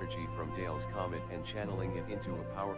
energy from Dale's comet and channeling it into a power.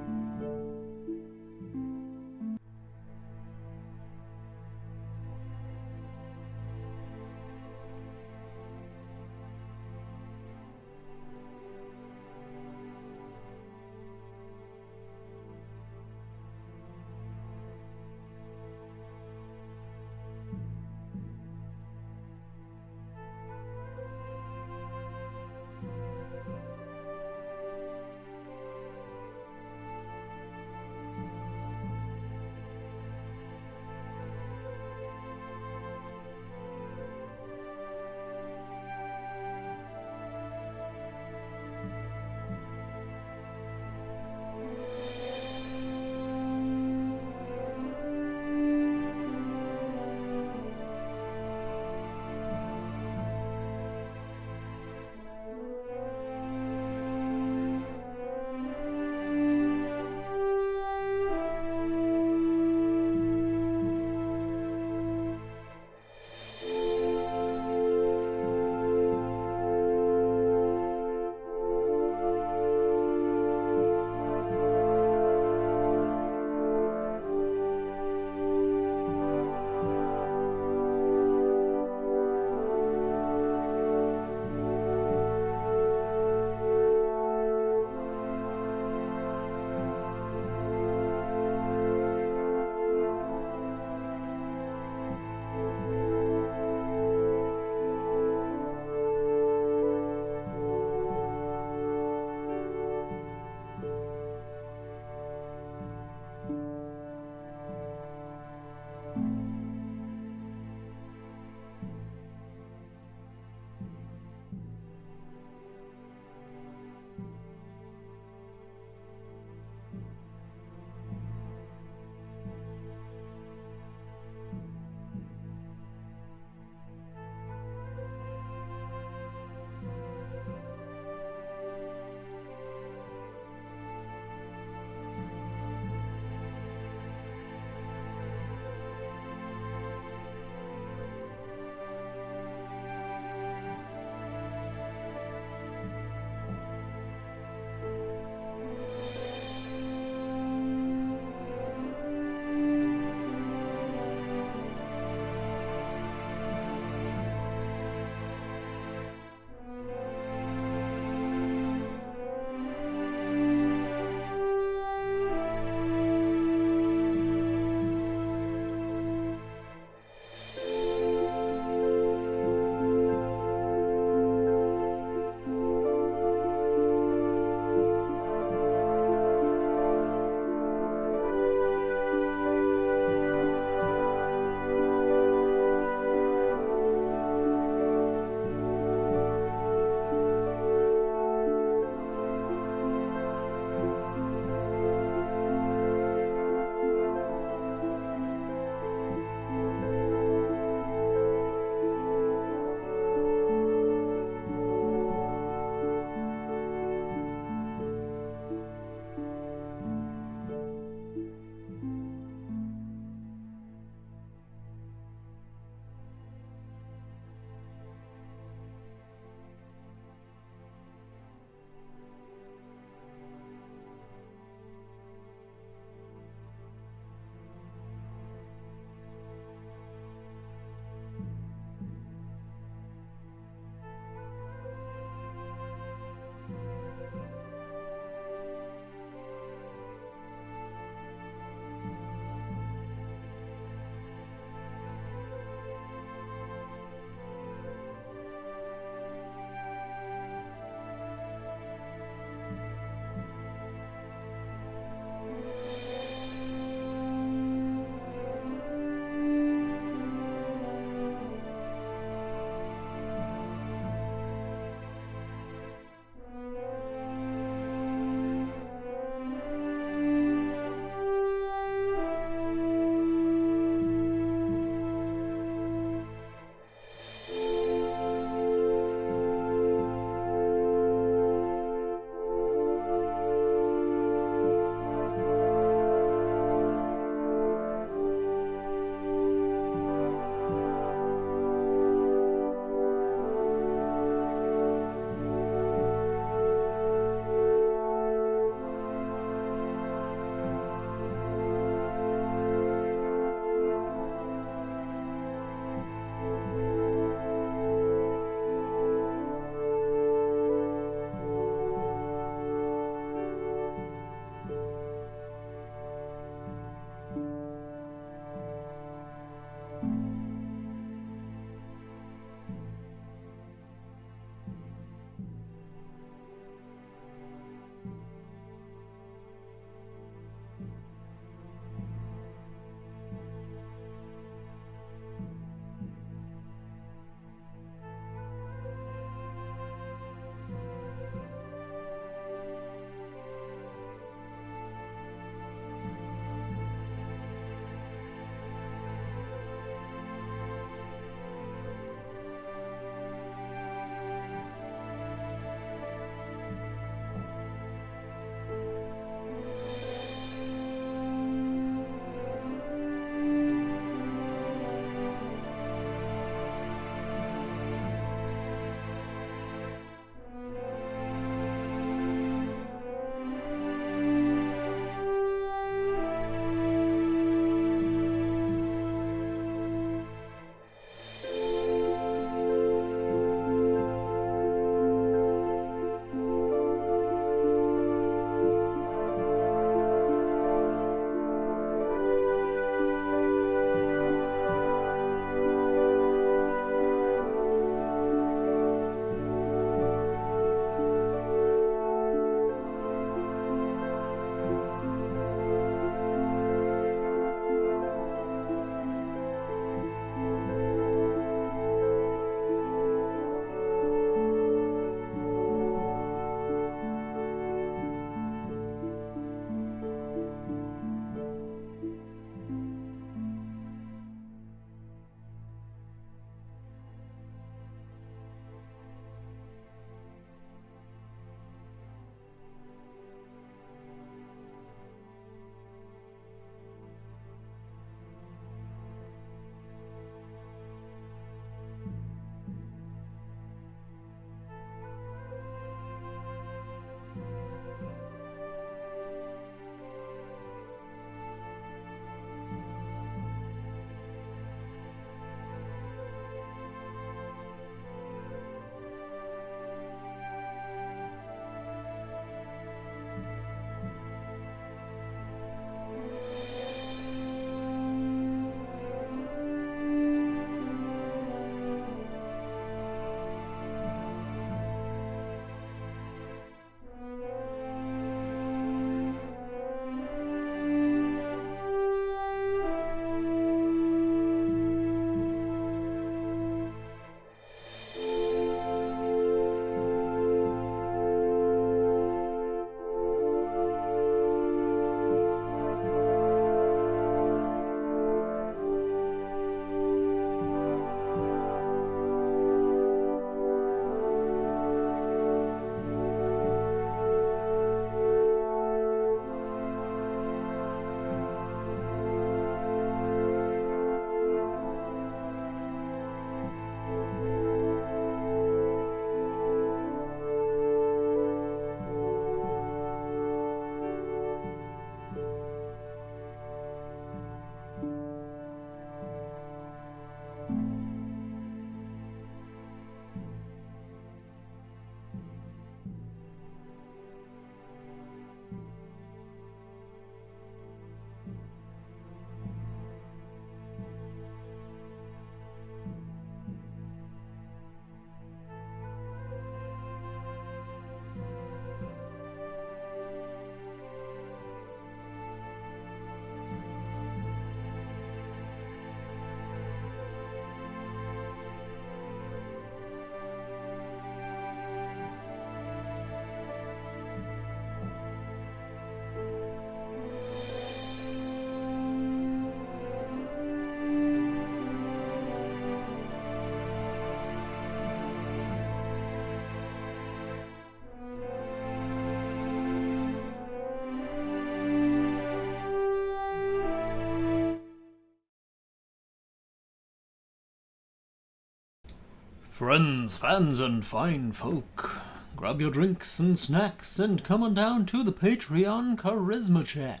Friends, fans, and fine folk, grab your drinks and snacks and come on down to the Patreon Charisma Check.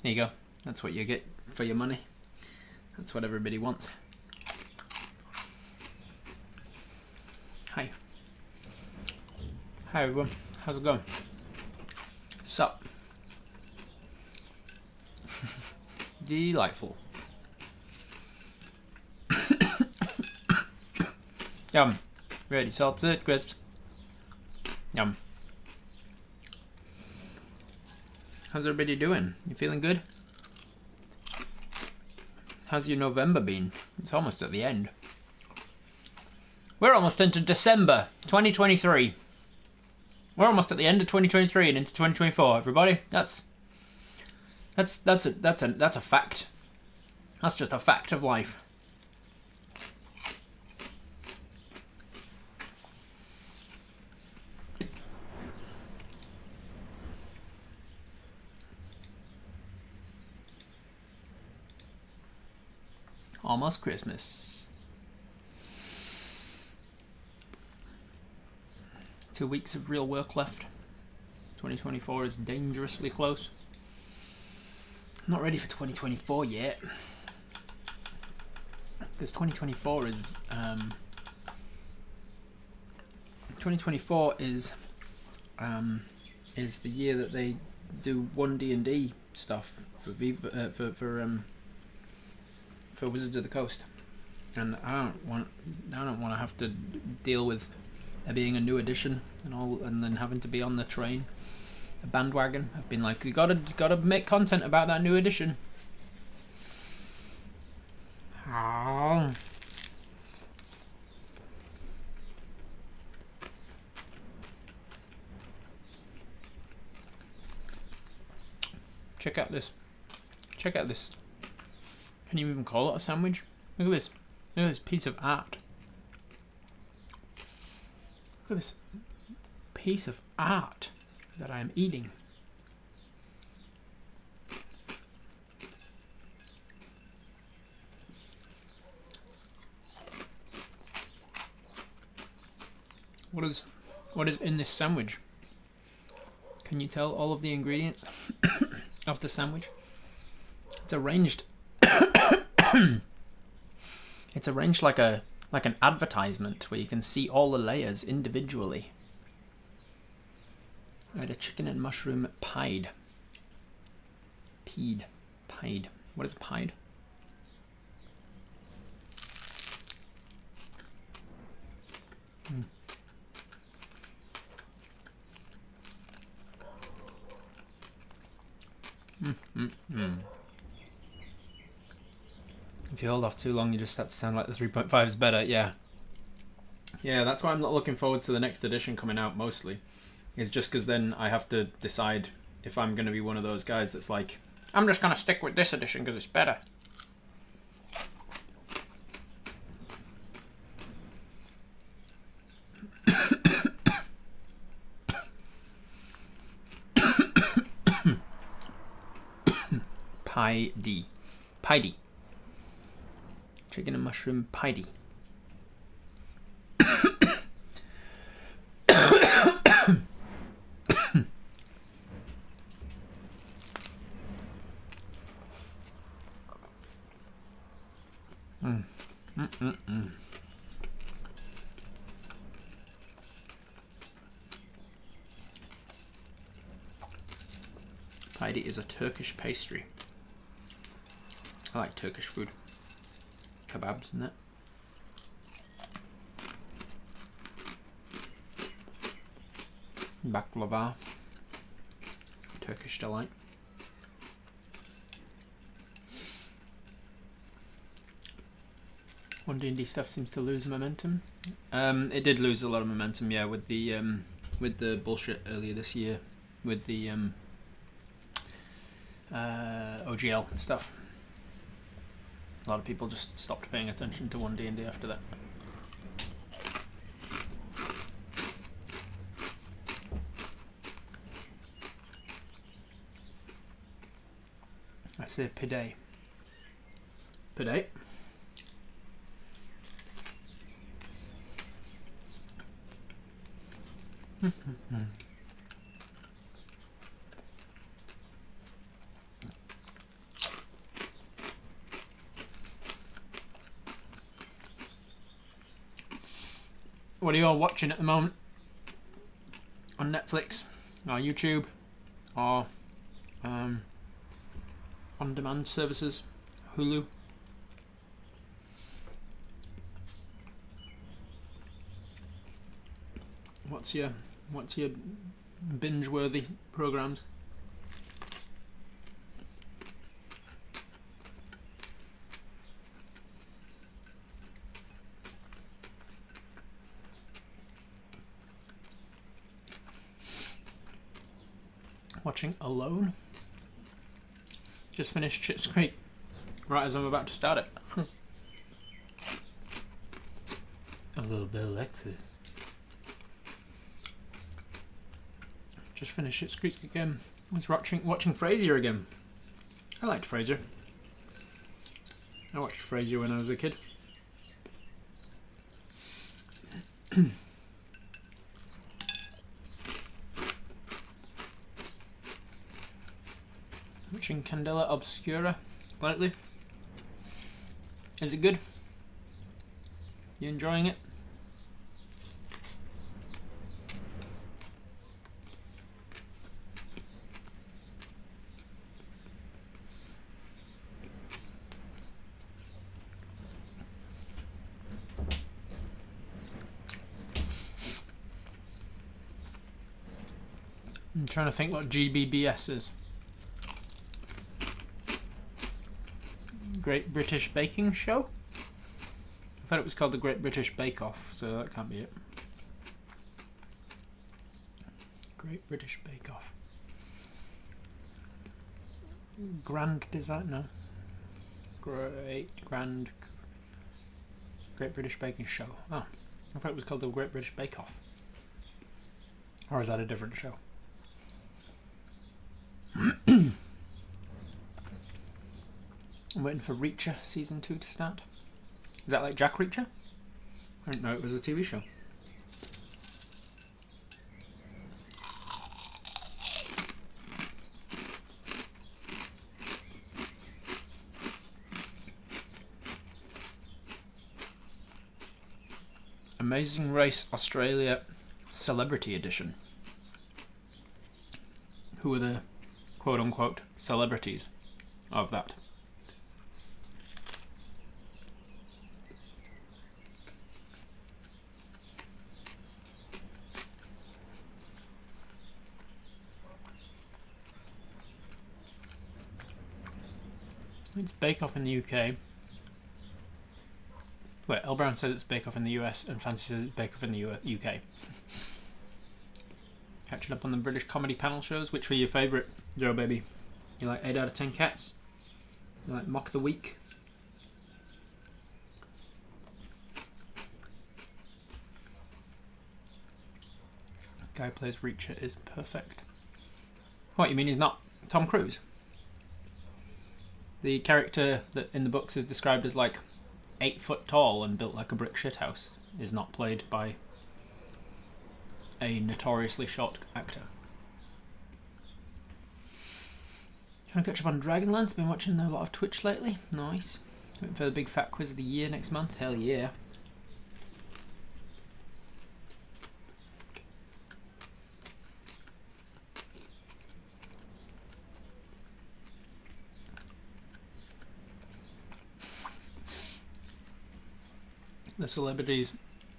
There you go. That's what you get for your money. That's what everybody wants. Hi. Hi everyone. How's it going? Sup? Delightful. Yum. Ready salted crisps. Yum. How's everybody doing? You feeling good? How's your November been? It's almost at the end. We're almost into December 2023. We're almost at the end of 2023 and into 2024, everybody. That's a fact. That's just a fact of life. Almost Christmas. 2 weeks of real work left. 2024 is dangerously close. I'm not ready for 2024 yet, because 2024 is the year that they do one D&D stuff for Viva, for Wizards of the Coast, and I don't want to have to deal with there being a new edition and all, and then having to be on the train. A bandwagon. I've been like, you gotta make content about that new edition. Oh. Check out this. Check out this. Can you even call it a sandwich? Look at this. Look at this piece of art. Look at this piece of art that I am eating. What is in this sandwich? Can you tell all of the ingredients of the sandwich? It's arranged it's arranged like an advertisement where you can see all the layers individually. I had a chicken and mushroom pied. Pied. What is pied? If you hold off too long, you just start to sound like the 3.5 is better. Yeah, that's why I'm not looking forward to the next edition coming out, mostly. Is just because then I have to decide if I'm going to be one of those guys that's like, I'm just going to stick with this edition because it's better. Piedy. Chicken and mushroom piedy. Piedy is a Turkish pastry. I like Turkish food. Kebabs and that. Baklava. Turkish delight. One D&D stuff seems to lose momentum. It did lose a lot of momentum, yeah, with the bullshit earlier this year with the OGL stuff. A lot of people just stopped paying attention to 1D&D after that. I say per day. Per day. What are you all watching at the moment? On Netflix, or YouTube, or on-demand services, Hulu? What's your binge-worthy programs? Watching Alone. Just finished Schitt's Creek right as I'm about to start it. A little bit of Lexus. Just finished Schitt's Creek again. I was watching Frasier again. I liked Frasier. I watched Frasier when I was a kid. Watching Candela Obscura lately. Is it good? You enjoying it? I'm trying to think what GBBS is. Great British Baking Show? I thought it was called the Great British Bake Off, so that can't be it. Great British Bake Off. Grand Design, no. Great British Baking Show. Oh, I thought it was called the Great British Bake Off. Or is that a different show? I'm waiting for Reacher season 2 to start. Is that like Jack Reacher? I didn't know it was a TV show. Amazing Race Australia Celebrity Edition. Who are the quote-unquote celebrities of that? It's Bake Off in the UK. Wait, El Brown says it's Bake Off in the US, and Fancy says it's Bake Off in the UK. Catching up on the British comedy panel shows. Which were your favourite, Joe Baby? You like 8 out of 10 Cats? You like Mock the Week? Guy who plays Reacher is perfect. What, you mean he's not Tom Cruise? The character that in the books is described as like 8 foot tall and built like a brick shithouse is not played by a notoriously short actor. Trying to catch up on Dragonlance. Been watching a lot of Twitch lately. Nice. Waiting for the big fat quiz of the year next month. Hell yeah. The celebrities,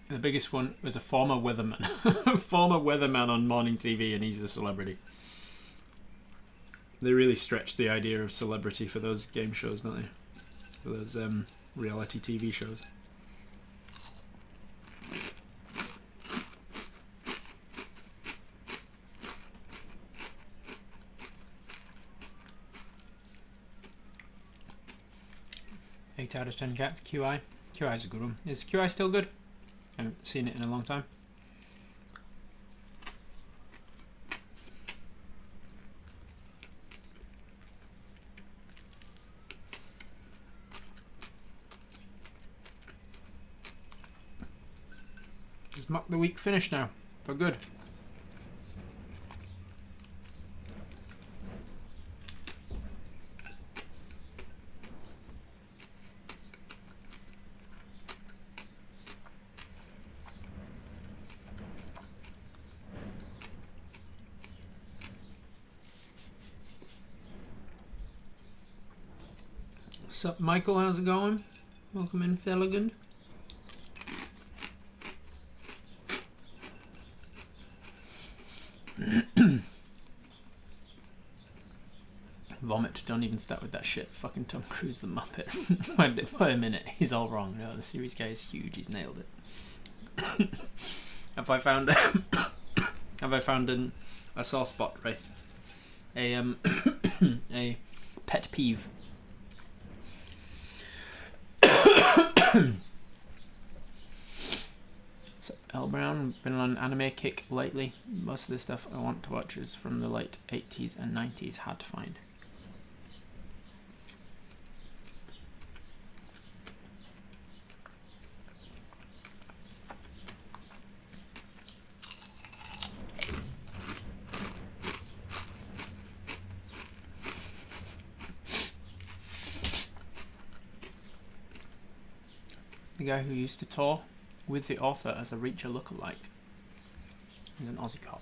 the biggest one was a former weatherman. Former weatherman on morning TV, and he's a celebrity. They really stretch the idea of celebrity for those game shows, don't they? For those reality TV shows. Eight out of 10 Cats. QI. QI's a good one. Is QI still good? I haven't seen it in a long time. Is Mock the Week finished now? For good? Sup, Michael? How's it going? Welcome in, Felligund. Vomit, don't even start with that shit. Fucking Tom Cruise the Muppet. Wait a minute, he's all wrong. No, the series guy is huge, he's nailed it. Have I found a sore spot, right? A pet peeve. So, L Brown, been on an anime kick lately. Most of the stuff I want to watch is from the late 80s and 90s. Hard to find. The guy who used to tour with the author as a Reacher lookalike. He's an Aussie cop.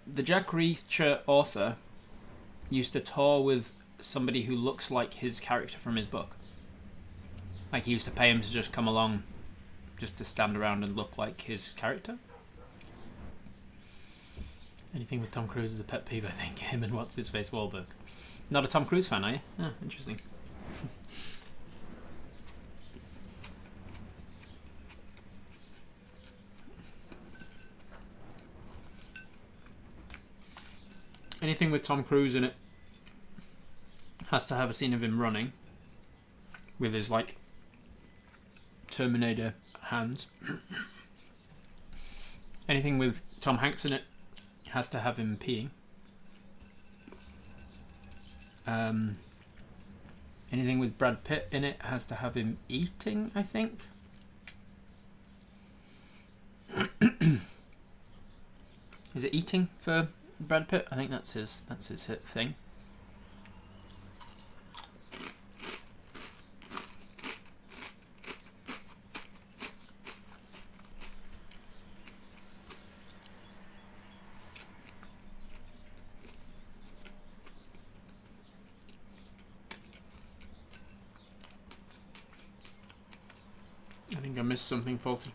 The Jack Reacher author used to tour with somebody who looks like his character from his book. Like, he used to pay him to just come along, just to stand around and look like his character. Anything with Tom Cruise is a pet peeve, I think. Him and what's-his-face Wahlberg. Not a Tom Cruise fan, are you? Oh, interesting. Anything with Tom Cruise in it has to have a scene of him running with his, like, Terminator hands. Anything with Tom Hanks in it has to have him peeing. Anything with Brad Pitt in it has to have him eating, I think. Is it eating for Brad Pitt? I think that's his thing. I think I missed something faulty.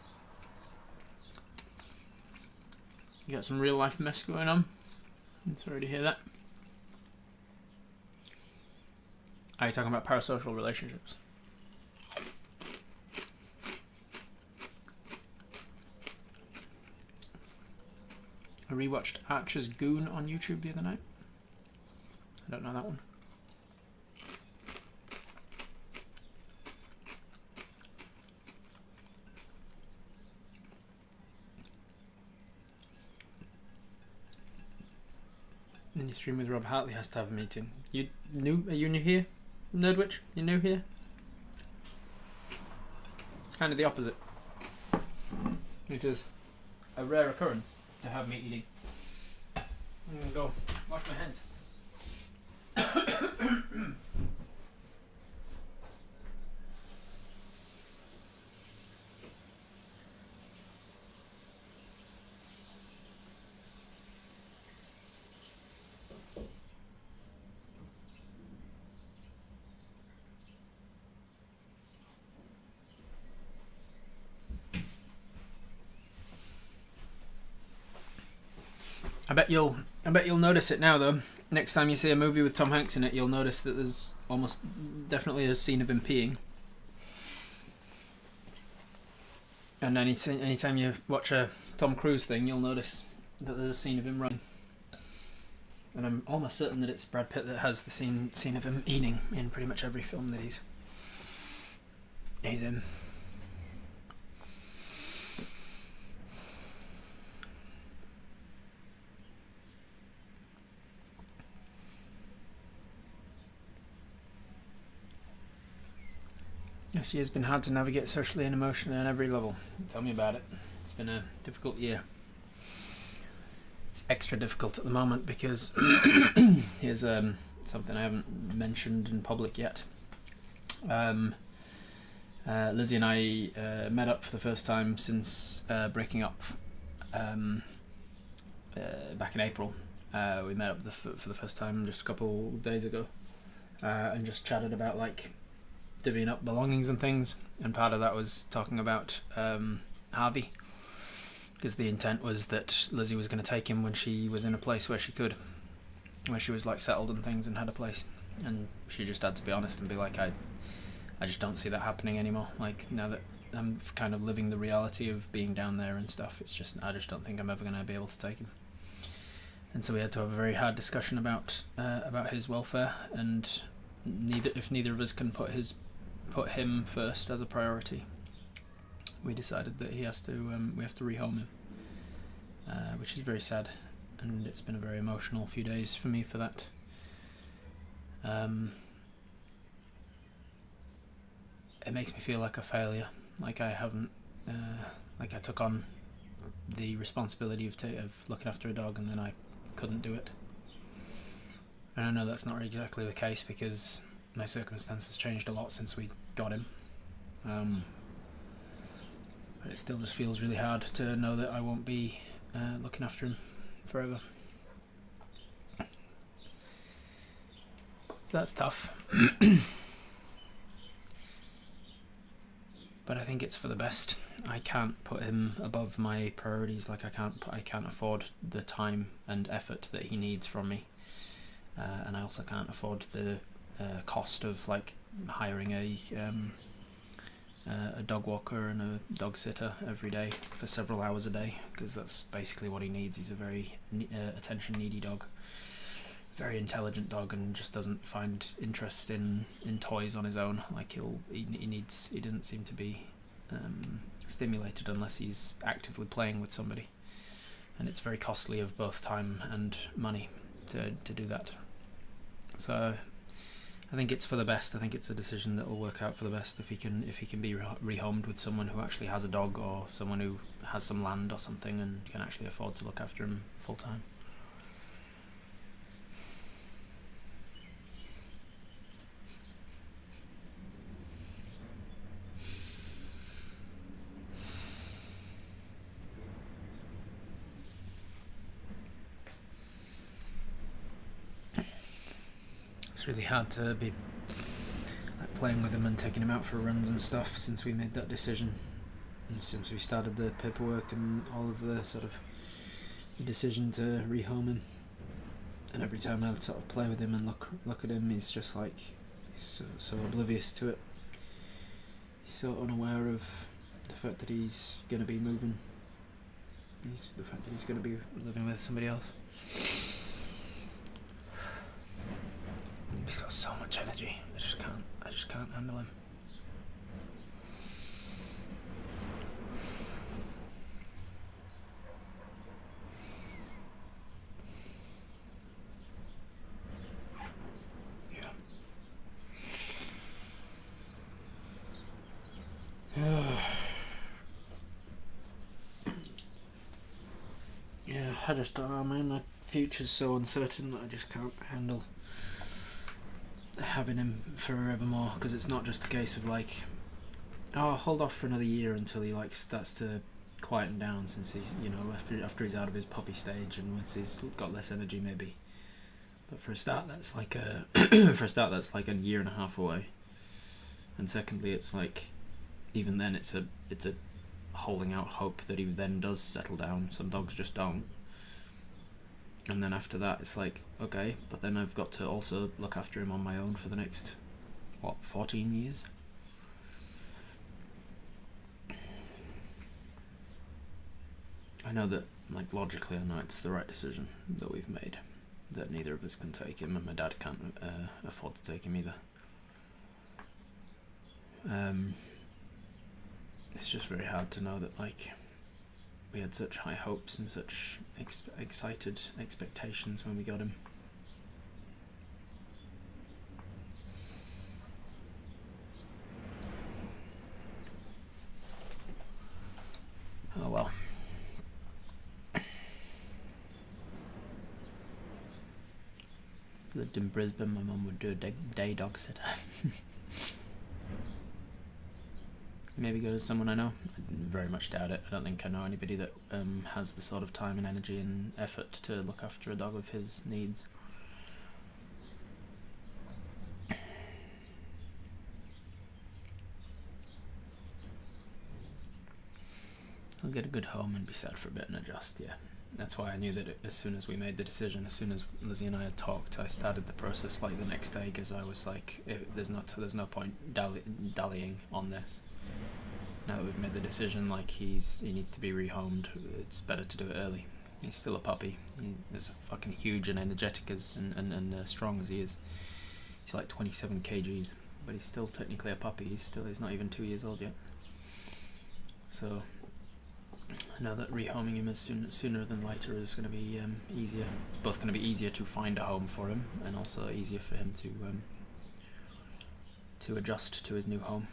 You got some real life mess going on. I'm sorry to hear that. Are you talking about parasocial relationships? I rewatched Archer's Goon on YouTube the other night. I don't know that one. Then you stream with Rob Hartley has to have a meeting. You new? Are you new here, Nerdwitch? You new here? It's kind of the opposite. It is a rare occurrence to have me eating. I'm gonna go wash my hands. I bet you'll notice it now though. Next time you see a movie with Tom Hanks in it, you'll notice that there's almost definitely a scene of him peeing. And anytime you watch a Tom Cruise thing, you'll notice that there's a scene of him running. And I'm almost certain that it's Brad Pitt that has the scene of him eating in pretty much every film that he's in. This year's been hard to navigate socially and emotionally on every level. Tell me about it. It's been a difficult year. It's extra difficult at the moment because here's something I haven't mentioned in public yet. Lizzie and I met up for the first time since breaking up back in April. We met up for the first time just a couple days ago and just chatted about like divvying up belongings and things, and part of that was talking about Harvey, because the intent was that Lizzie was going to take him when she was in a place where she could, where she was like settled and things and had a place, and she just had to be honest and be like, I just don't see that happening anymore. Like, now that I'm kind of living the reality of being down there and stuff, I just don't think I'm ever going to be able to take him. And so we had to have a very hard discussion about his welfare, and if neither of us can put him first as a priority, we decided that we have to rehome him, which is very sad, and it's been a very emotional few days for me for that. It makes me feel like a failure, like I haven't, like I took on the responsibility of looking after a dog and then I couldn't do it. And I know that's not exactly the case because my circumstances changed a lot since we got him. But it still just feels really hard to know that I won't be looking after him forever. So that's tough. But I think it's for the best. I can't put him above my priorities. Like I can't afford the time and effort that he needs from me, and I also can't afford the cost of like hiring a dog walker and a dog sitter every day for several hours a day, because that's basically what he needs. He's a very attention needy dog, very intelligent dog, and just doesn't find interest in toys on his own. Like he doesn't seem to be stimulated unless he's actively playing with somebody, and it's very costly of both time and money to do that. So I think it's for the best. I think it's a decision that will work out for the best if he can be rehomed with someone who actually has a dog, or someone who has some land or something and can actually afford to look after him full time. It's really hard to be like playing with him and taking him out for runs and stuff since we made that decision, and since we started the paperwork and all of the sort of the decision to rehome him. And every time I sort of play with him and look at him, he's just like, he's so oblivious to it. He's so unaware of the fact that he's going to be moving. The fact that he's going to be living with somebody else. He's got so much energy. I just can't handle him. Yeah, I just don't know, man. My future's so uncertain that I just can't handle having him forevermore, because it's not just a case of like, oh, I'll hold off for another year until he like starts to quieten down, since he's, you know, after he's out of his puppy stage and once he's got less energy maybe. But for a start, that's like a year and a half away. And secondly, it's like, even then it's a holding out hope that he then does settle down. Some dogs just don't. And then after that, it's like, okay, but then I've got to also look after him on my own for the next, 14 years? I know that, like, logically, I know it's the right decision that we've made, that neither of us can take him, and my dad can't afford to take him either. It's just very hard to know that, like, we had such high hopes and such excited expectations when we got him. Oh well. Lived in Brisbane, my mum would do a day dog sitter. Maybe go to someone I know. I very much doubt it. I don't think I know anybody that has the sort of time and energy and effort to look after a dog with his needs. I'll get a good home and be sad for a bit and adjust, yeah. That's why I knew that as soon as we made the decision, as soon as Lizzie and I had talked, I started the process like the next day, because I was like, there's no point dallying on this. Now that we've made the decision, like he needs to be rehomed, it's better to do it early. He's still a puppy. He's fucking huge and energetic and strong as he is. He's like 27 kgs, but he's still technically a puppy. He's not even 2 years old yet. So I know that rehoming him sooner than later is going to be easier. It's both going to be easier to find a home for him, and also easier for him to adjust to his new home.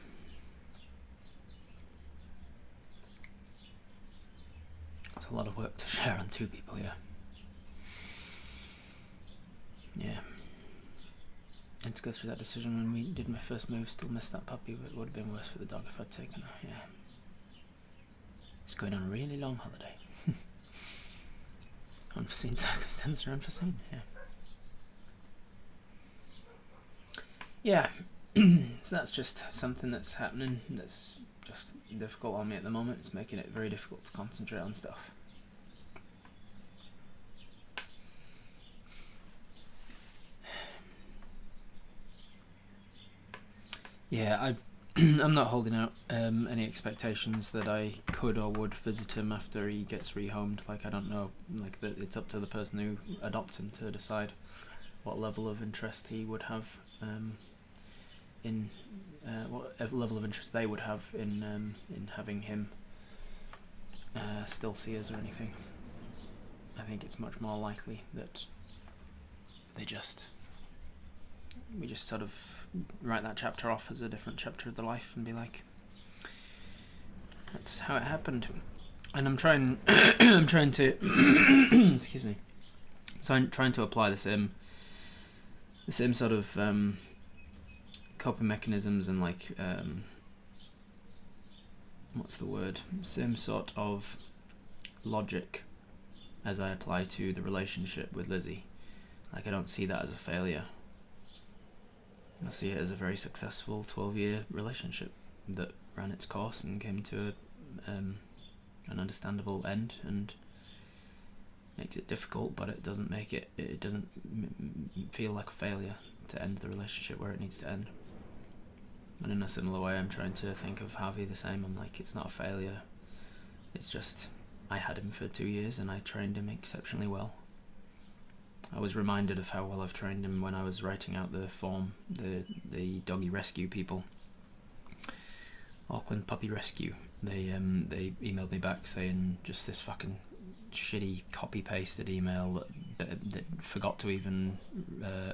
It's a lot of work to share on two people, yeah. Yeah. And to go through that decision when we did my first move, still missed that puppy, but it would have been worse for the dog if I'd taken her, yeah. He's going on a really long holiday. Unforeseen circumstances are unforeseen, yeah. Yeah. So that's just something that's happening that's just difficult on me at the moment. It's making it very difficult to concentrate on stuff. Yeah, I'm not holding out any expectations that I could or would visit him after he gets rehomed. Like, I don't know. Like, it's up to the person who adopts him to decide what level of interest he would have what level of interest they would have in having him still see us or anything. I think it's much more likely that we just sort of write that chapter off as a different chapter of the life and be like, that's how it happened. And I'm trying to excuse me. So I'm trying to apply the same sort of coping mechanisms and like what's the word? Same sort of logic as I apply to the relationship with Lizzie. Like, I don't see that as a failure. I see it as a very successful 12-year relationship that ran its course and came to an understandable end, and makes it difficult, but it doesn't make it doesn't feel like a failure to end the relationship where it needs to end. And in a similar way, I'm trying to think of Harvey the same. I'm like, it's not a failure. It's just, I had him for 2 years and I trained him exceptionally well. I was reminded of how well I've trained him when I was writing out the form, the doggy rescue people, Auckland Puppy Rescue. They emailed me back saying just this fucking shitty copy-pasted email that forgot to even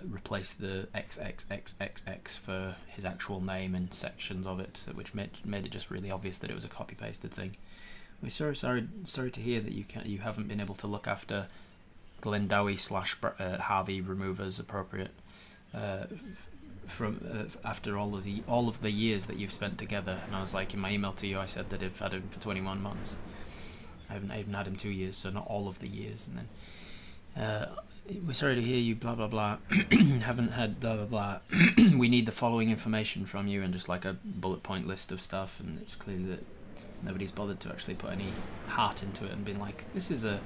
replace the XXXXX for his actual name in sections of it, which made it just really obvious that it was a copy-pasted thing. We're sorry to hear that you haven't been able to look after Glendowie / Harvey removers appropriate from after all of the years that you've spent together. And I was like, in my email to you, I said that I've had him for 21 months. I haven't even had him 2 years, so not all of the years. And then we're sorry to hear you, blah blah blah. Haven't had blah blah blah. We need the following information from you, and just like a bullet point list of stuff. And it's clear that nobody's bothered to actually put any heart into it and been like, this is a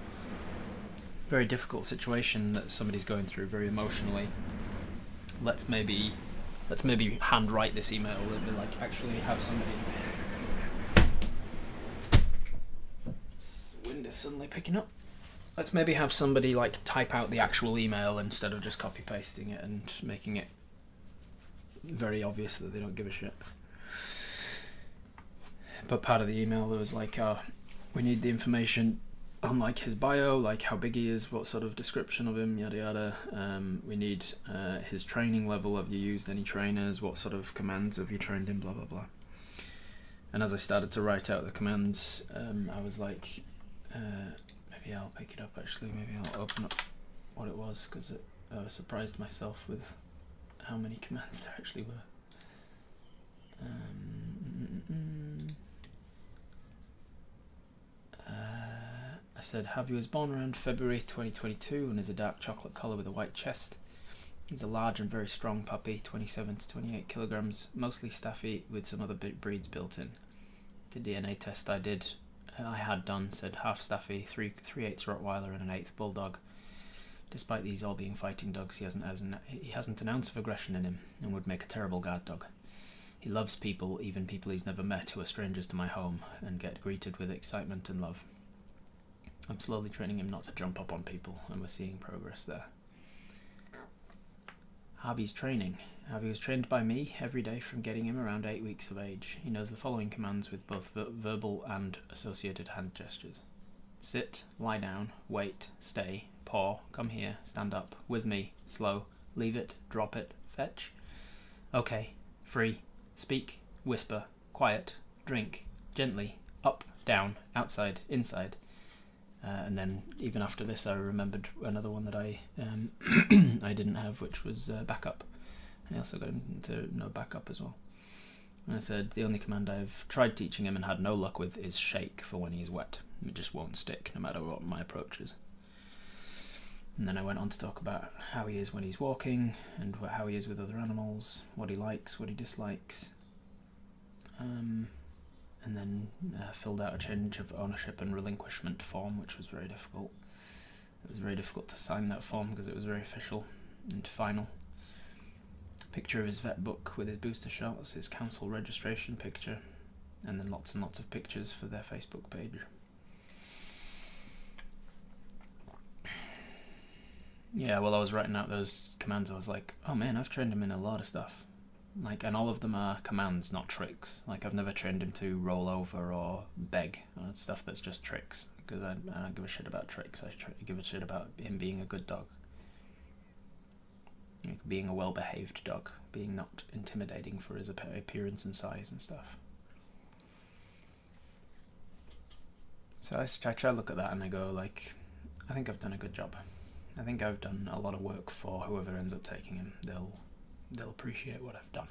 very difficult situation that somebody's going through very emotionally. Let's maybe handwrite this email and like actually have somebody. This wind is suddenly picking up. Let's maybe have somebody like type out the actual email instead of just copy pasting it and making it very obvious that they don't give a shit. But part of the email there was like, we need the information on like his bio, like how big he is, what sort of description of him, yada yada. We need his training level. Have you used any trainers? What sort of commands have you trained him? Blah blah blah. And as I started to write out the commands, I was like, maybe I'll pick it up actually, maybe I'll open up what it was, because I surprised myself with how many commands there actually were. I said, Javi was born around February 2022 and is a dark chocolate colour with a white chest. He's a large and very strong puppy, 27 to 28 kilograms, mostly staffy with some other breeds built in. The DNA test I had done said half staffy, 3/8 Rottweiler and an 1/8 bulldog. Despite these all being fighting dogs, he hasn't an ounce of aggression in him and would make a terrible guard dog. He loves people, even people he's never met who are strangers to my home, and get greeted with excitement and love. I'm slowly training him not to jump up on people, and we're seeing progress there. Javi's training. Javi was trained by me every day from getting him around 8 weeks of age. He knows the following commands with both verbal and associated hand gestures. Sit, lie down, wait, stay, paw, come here, stand up, with me, slow, leave it, drop it, fetch. Okay, free, speak, whisper, quiet, drink, gently, up, down, outside, inside. And then even after this I remembered another one that I I didn't have, which was backup. And I also got him to know backup as well. And I said the only command I've tried teaching him and had no luck with is shake for when he's wet. It just won't stick no matter what my approach is. And then I went on to talk about how he is when he's walking and how he is with other animals, what he likes, what he dislikes. And then filled out a change of ownership and relinquishment form, which was very difficult. It was very difficult to sign that form because it was very official and final. Picture of his vet book with his booster shots, his council registration picture, and then lots and lots of pictures for their Facebook page. Yeah, while I was writing out those commands, I was like, oh man, I've trained him in a lot of stuff. Like, and all of them are commands, not tricks. Like, I've never trained him to roll over or beg. Stuff that's just tricks. Because I don't give a shit about tricks. I give a shit about him being a good dog. Like, being a well-behaved dog. Being not intimidating for his appearance and size and stuff. So I try to look at that and I go, like, I think I've done a good job. I think I've done a lot of work for whoever ends up taking him. They'll appreciate what I've done,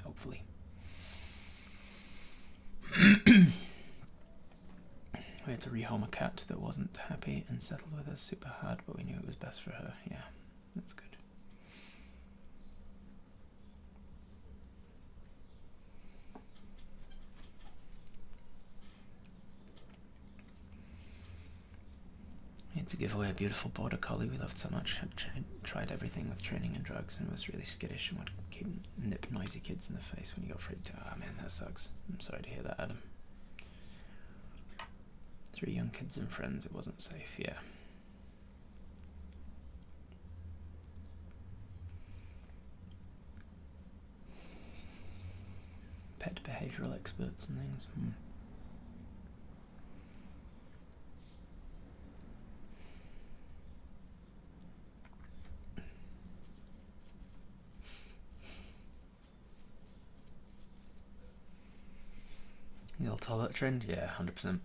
hopefully. We had to rehome a cat that wasn't happy and settled with us super hard, but we knew it was best for her. Yeah, that's good. I had to give away a beautiful border collie we loved so much. Had tried everything with training and drugs and was really skittish and would nip noisy kids in the face when he got freaked out. Oh man, that sucks. I'm sorry to hear that, Adam. 3 young kids and friends, it wasn't safe, yeah. Pet behavioural experts and things. He's all toilet trained? Yeah, 100%.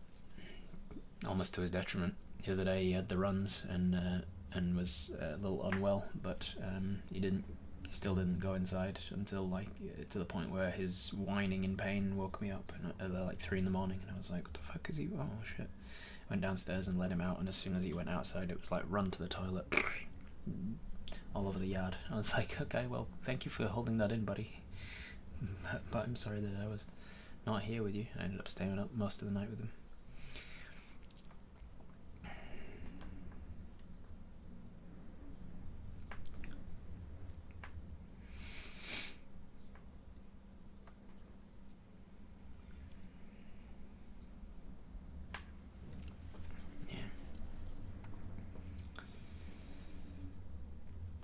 Almost to his detriment. The other day he had the runs and was a little unwell, but he still didn't go inside until to the point where his whining in pain woke me up at like 3 in the morning, and I was like, what the fuck is he? Oh shit. Went downstairs and let him out, and as soon as he went outside it was like run to the toilet all over the yard. I was like, okay, well, thank you for holding that in, buddy. But I'm sorry that I was not here with you. I ended up staying up most of the night with him.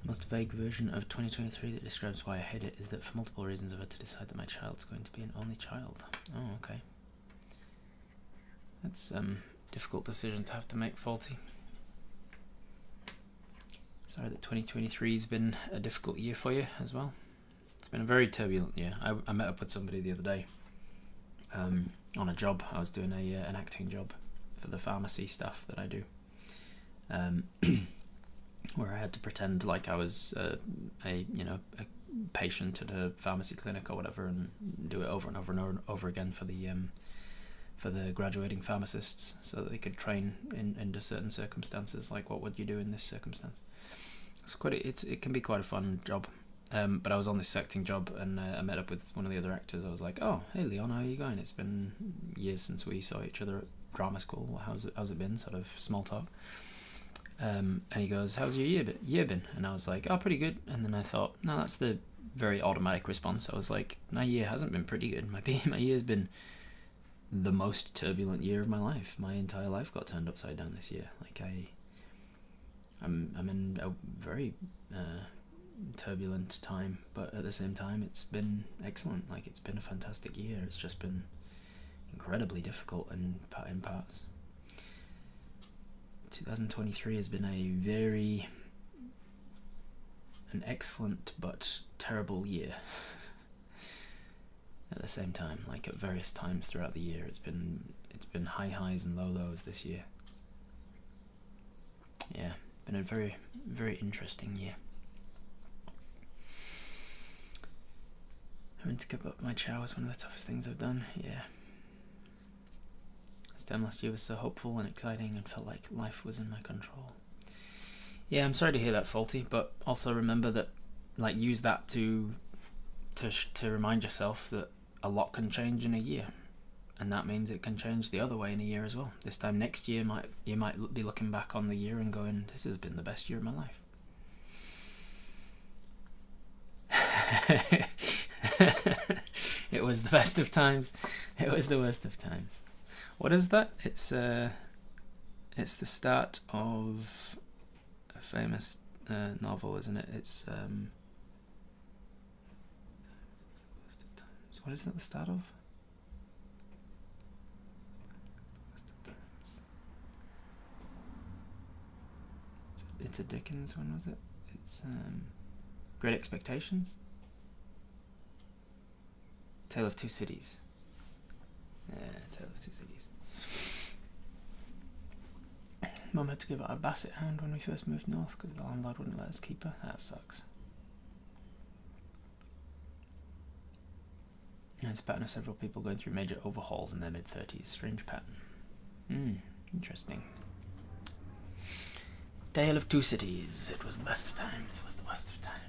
Most vague version of 2023 that describes why I hate it is that for multiple reasons I've had to decide that my child's going to be an only child. Oh, okay. That's a difficult decision to have to make, Faulty. Sorry that 2023's been a difficult year for you as well. It's been a very turbulent year. I met up with somebody the other day on a job. I was doing an acting job for the pharmacy stuff that I do, where I had to pretend like I was a patient at a pharmacy clinic or whatever, and do it over and over and over again for the graduating pharmacists, so that they could train into certain circumstances. Like, what would you do in this circumstance? It can be quite a fun job. But I was on this acting job, and I met up with one of the other actors. I was like, "Oh, hey Leon, how are you going? It's been years since we saw each other at drama school. How's it been?" Sort of small talk. And he goes, "How's your year been?" And I was like, "Oh, pretty good." And then I thought, no, that's the very automatic response. I was like, "My year hasn't been pretty good. My year's been the most turbulent year of my life. My entire life got turned upside down this year. Like I'm in a very turbulent time, but at the same time it's been excellent. Like, it's been a fantastic year. It's just been incredibly difficult in parts. 2023 has been an excellent but terrible year at the same time. Like, at various times throughout the year, it's been high highs and low lows this year. Yeah, been a very, very interesting year. Having to give up my chow was one of the toughest things I've done. Yeah. This time last year was so hopeful and exciting and felt like life was in my control. Yeah, I'm sorry to hear that, Faulty, but also remember that, like, use that to remind yourself that a lot can change in a year, and that means it can change the other way in a year as well. This time next year, you might be looking back on the year and going, "This has been the best year of my life." It was the best of times. It was the worst of times. What is that? It's the start of a famous novel, isn't it? It's what is that the start of? It's a Dickens one, was it? It's Great Expectations. Tale of Two Cities. Yeah, Tale of Two Cities. Mum had to give her a basset hound when we first moved north because the landlord wouldn't let us keep her. That sucks. And it's a pattern of several people going through major overhauls in their mid-30s. Strange pattern. Interesting. Tale of Two Cities. It was the best of times. It was the worst of times.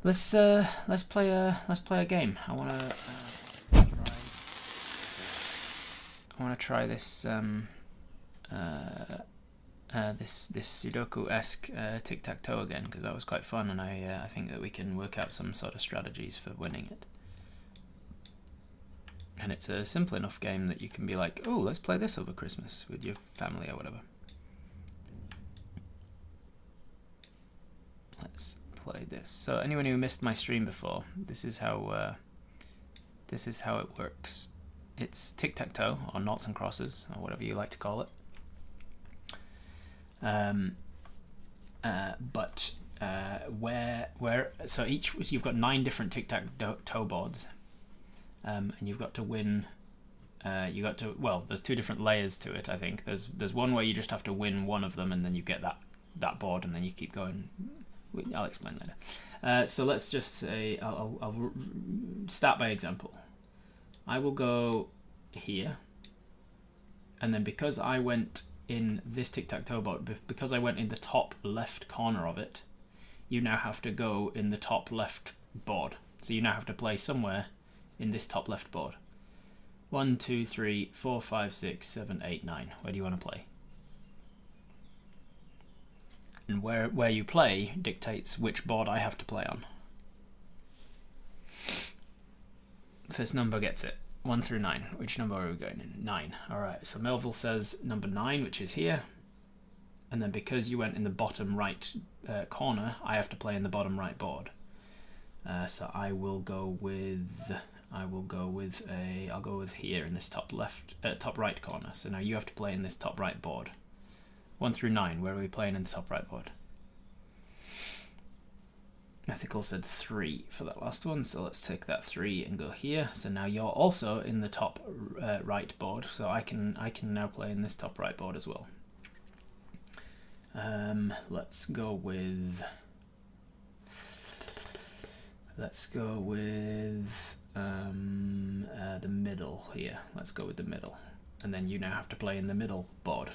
Let's play a game. I wanna try this this Sudoku-esque tic-tac-toe again, because that was quite fun, and I think that we can work out some sort of strategies for winning it. And it's a simple enough game that you can be like, "Oh, let's play this over Christmas with your family or whatever." Let's play this. So anyone who missed my stream before, this is how it works. It's tic-tac-toe, or noughts and crosses, or whatever you like to call it. So you've got 9 different tic-tac-toe boards, and you've got to win. There's 2 different layers to it. I think there's one where you just have to win one of them, and then you get that board, and then you keep going. I'll explain later. So let's just say I'll start by example. I will go here, and then because I went in this tic-tac-toe board, because I went in the top left corner of it, you now have to go in the top left board. So you now have to play somewhere in this top left board. 1, 2, 3, 4, 5, 6, 7, 8, 9. Where do you want to play? And where you play dictates which board I have to play on. First number gets it. 1 through 9. Which number are we going in? 9. Alright, so Melville says number 9, which is here. And then because you went in the bottom right corner, I have to play in the bottom right board. So I'll go with here in this top right corner. So now you have to play in this top right board. 1 through 9, where are we playing in the top right board? Mythical said 3 for that last one, so let's take that 3 and go here. So now you're also in the top right board, so I can now play in this top right board as well. Let's go with the middle here. Let's go with the middle, and then you now have to play in the middle board.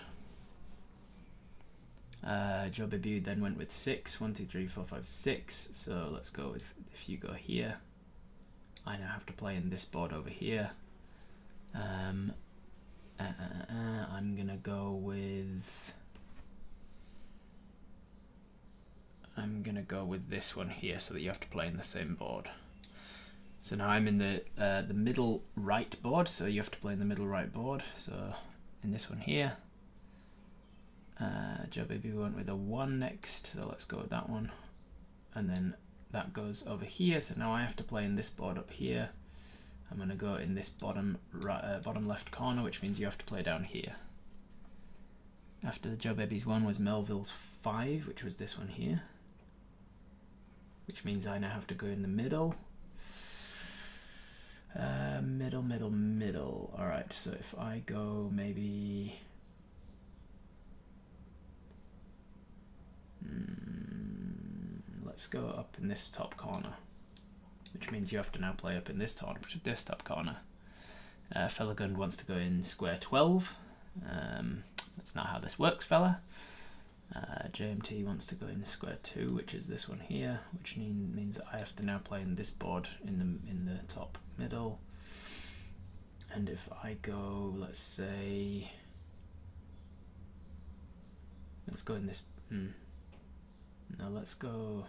Joe Baby then went with 6. 1, 2, 3, 4, 5, 6. So let's go with, if you go here, I now have to play in this board over here. I'm gonna go with this one here, so that you have to play in the same board. So now I'm in the middle right board, so you have to play in the middle right board. So in this one here. Joe Baby went with a 1 next, so let's go with that one. And then that goes over here, so now I have to play in this board up here. I'm going to go in this bottom left corner, which means you have to play down here. After the Joe Baby's 1 was Melville's 5, which was this one here. Which means I now have to go in the middle. Middle. Alright, so if I go maybe... let's go up in this top corner, which means you have to now play up in this top corner. Felagund wants to go in square 12. That's not how this works, fella. JMT wants to go in square 2, which is this one here, which means that I have to now play in this board in the top middle. And if I go, let's say, let's go in this. No, let's go.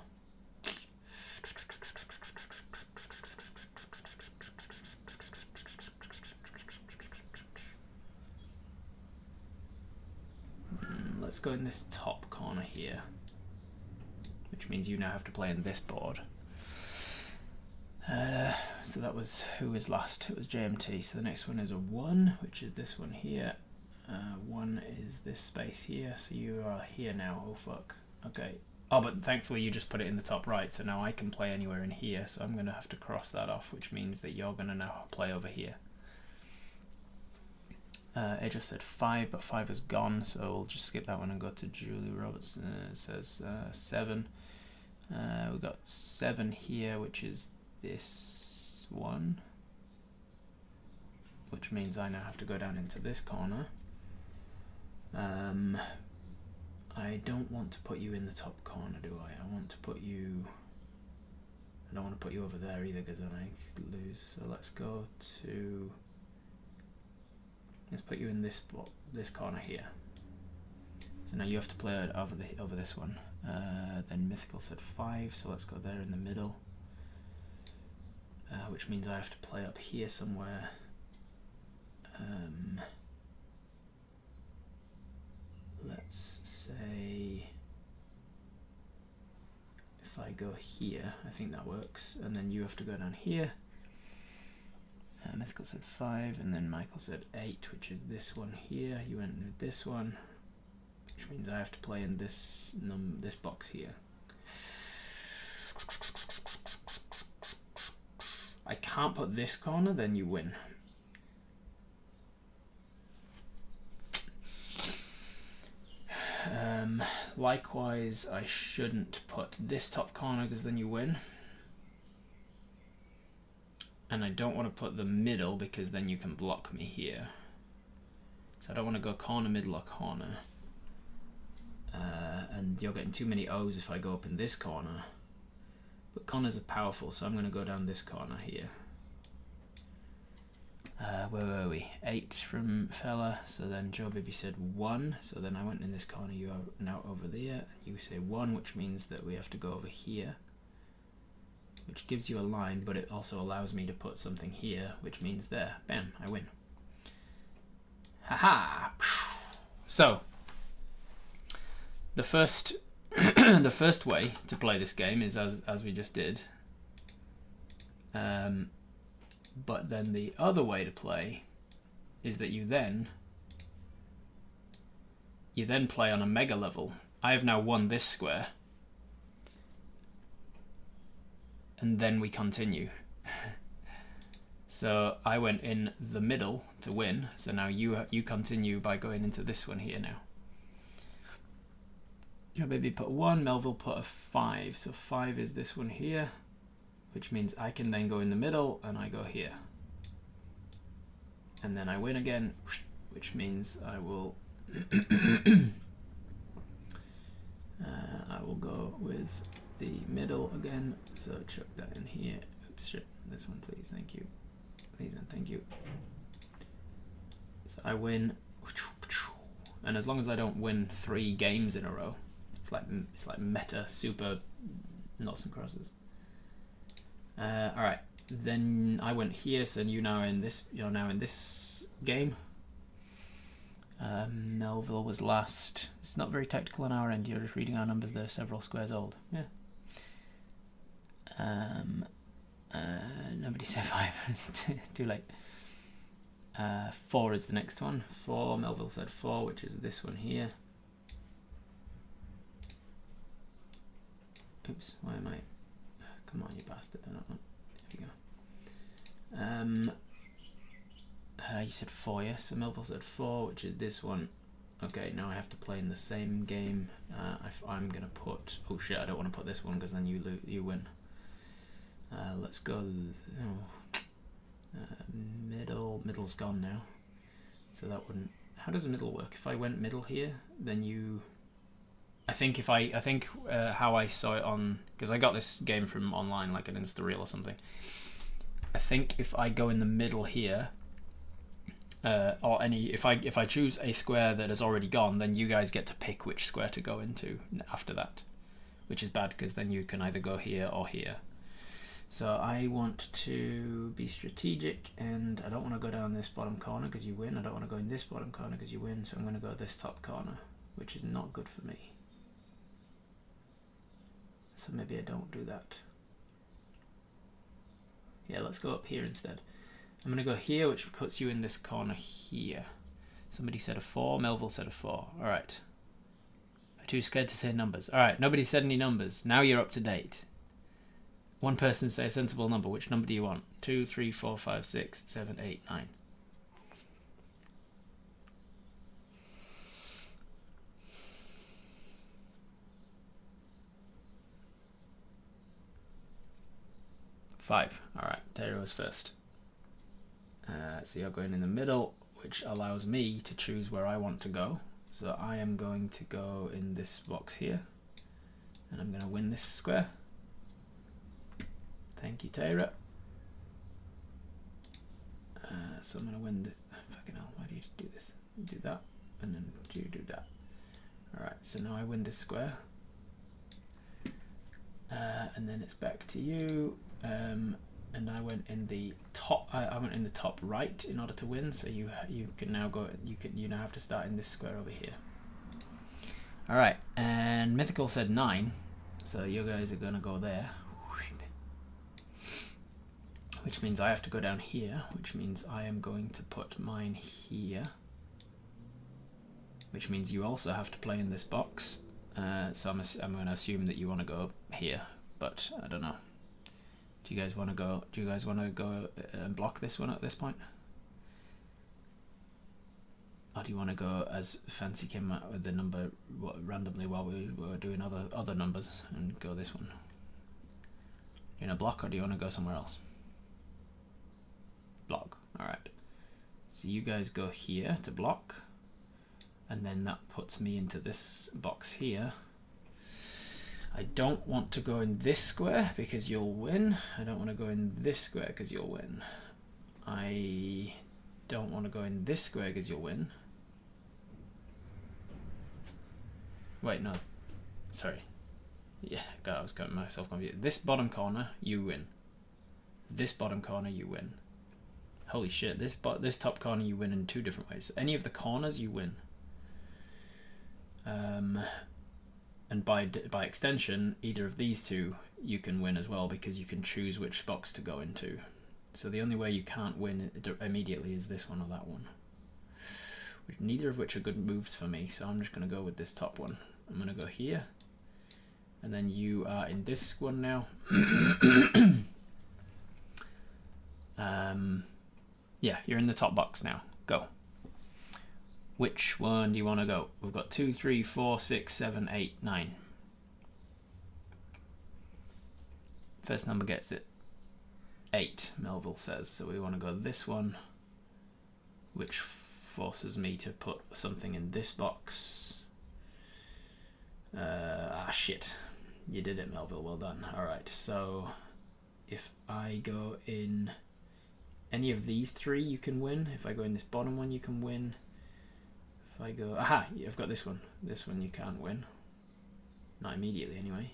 Let's go in this top corner here, which means you now have to play in this board. So that was, who was last? It was JMT. So the next one is a 1, which is this one here. 1 is this space here. So you are here now. Oh fuck. Okay. Oh, but thankfully you just put it in the top right, so now I can play anywhere in here. So I'm going to have to cross that off, which means that you're going to now play over here. It just said 5, but 5 is gone, so we'll just skip that one and go to Julie Roberts. It says 7. We've got 7 here, which is this one, which means I now have to go down into this corner. I don't want to put you in the top corner, do I? I don't want to put you over there either, because then I could lose. So let's put you in this corner here. So now you have to play over this one. Then Mythical said 5, so let's go there in the middle. Which means I have to play up here somewhere. Let's say if I go here, I think that works, and then you have to go down here. Mythical said 5, and then Michael said 8, which is this one here. You went with this one, which means I have to play in this box here. I can't put this corner, then you win. Likewise, I shouldn't put this top corner, because then you win. And I don't want to put the middle, because then you can block me here. So I don't want to go corner, middle, or corner. And you're getting too many O's if I go up in this corner. But corners are powerful, so I'm going to go down this corner here. Where were we? 8 from fella, so then Joe Baby said 1, so then I went in this corner, you are now over there. You say 1, which means that we have to go over here, which gives you a line, but it also allows me to put something here, which means there. Bam, I win. Haha! So, the first the first way to play this game is as we just did. But then the other way to play is that you then play on a mega level. I have now won this square. and then we continue. So I went in the middle to win, so now you continue by going into this one here now. Your baby put 1, Melville put a 5, so 5 is this one here, which means I can then go in the middle and I go here. And then I win again, which means I will I will go with the middle again, so chuck that in here. Oops, shit, this one please, thank you. Please and thank you. So I win, and as long as I don't win 3 games in a row, it's like meta super noughts and crosses. All right, then I went here, so you're now in this game. Melville was last. It's not very tactical on our end. You're just reading our numbers. They're several squares old. Yeah. Nobody said 5. It's too late. 4 is the next one. 4. Melville said 4, which is this one here. Oops. Why am I? Come on, you bastard! I don't want. There we go. You said 4, yes. So Melville said 4, which is this one. Okay, now I have to play in the same game. I'm gonna put. Oh shit! I don't want to put this one because then you win. Let's go. Middle's gone now. So that wouldn't. How does middle work? If I went middle here, then you. I think how I saw it on, because I got this game from online, like an Insta-reel or something. I think if I go in the middle here, if I choose a square that has already gone, then you guys get to pick which square to go into after that, which is bad because then you can either go here or here. So I want to be strategic, and I don't want to go down this bottom corner because you win. I don't want to go in this bottom corner because you win. So I'm going to go this top corner, which is not good for me. So maybe I don't do that. Yeah, let's go up here instead. I'm going to go here, which puts you in this corner here. Somebody said a 4. Melville said a 4. All right. I'm too scared to say numbers. All right. Nobody said any numbers. Now you're up to date. One person say a sensible number. Which number do you want? 2, 3, 4, 5, 6, 7, 8, 9. Five. All right. Taylor was first. So you're going in the middle, which allows me to choose where I want to go. So I am going to go in this box here, and I'm going to win this square. Thank you, Taylor. So I'm going to win the... Fucking hell, why do you do this? You do that, and then you do that. Alright, so now I win this square. And then it's back to you. And I went in the top. I went in the top right in order to win. So you can now go. You now have to start in this square over here. All right. And Mythical said 9. So you guys are gonna go there. Which means I have to go down here. Which means I am going to put mine here. Which means you also have to play in this box. So I'm going to assume that you want to go here, but I don't know. Do you guys want to go? Do you guys want to go and block this one at this point? Or do you want to go as Fancy came out with the number randomly while we were doing other numbers and go this one? You know, block, or do you want to go somewhere else? Block. All right. So you guys go here to block, and then that puts me into this box here. I don't want to go in this square because you'll win. I don't want to go in this square because you'll win. I don't want to go in this square because you'll win. Wait, no. Sorry. Yeah, God, I was getting myself confused. This bottom corner, you win. This bottom corner, you win. Holy shit, this top corner, you win in 2 different ways. Any of the corners, you win. And by extension, either of these 2 you can win as well, because you can choose which box to go into. So the only way you can't win immediately is this one or that one. Neither of which are good moves for me, so I'm just going to go with this top one. I'm going to go here, and then you are in this one now. And Yeah, you're in the top box now. Go. Which one do you want to go? We've got 2, 3, 4, 6, 7, 8, 9. First number gets it. 8, Melville says. So we want to go this one, which forces me to put something in this box. Shit. You did it, Melville. Well done. Alright, so if I go in any of these 3, you can win. If I go in this bottom one, you can win. If I go... Aha! I've got this one. This one you can't win. Not immediately, anyway.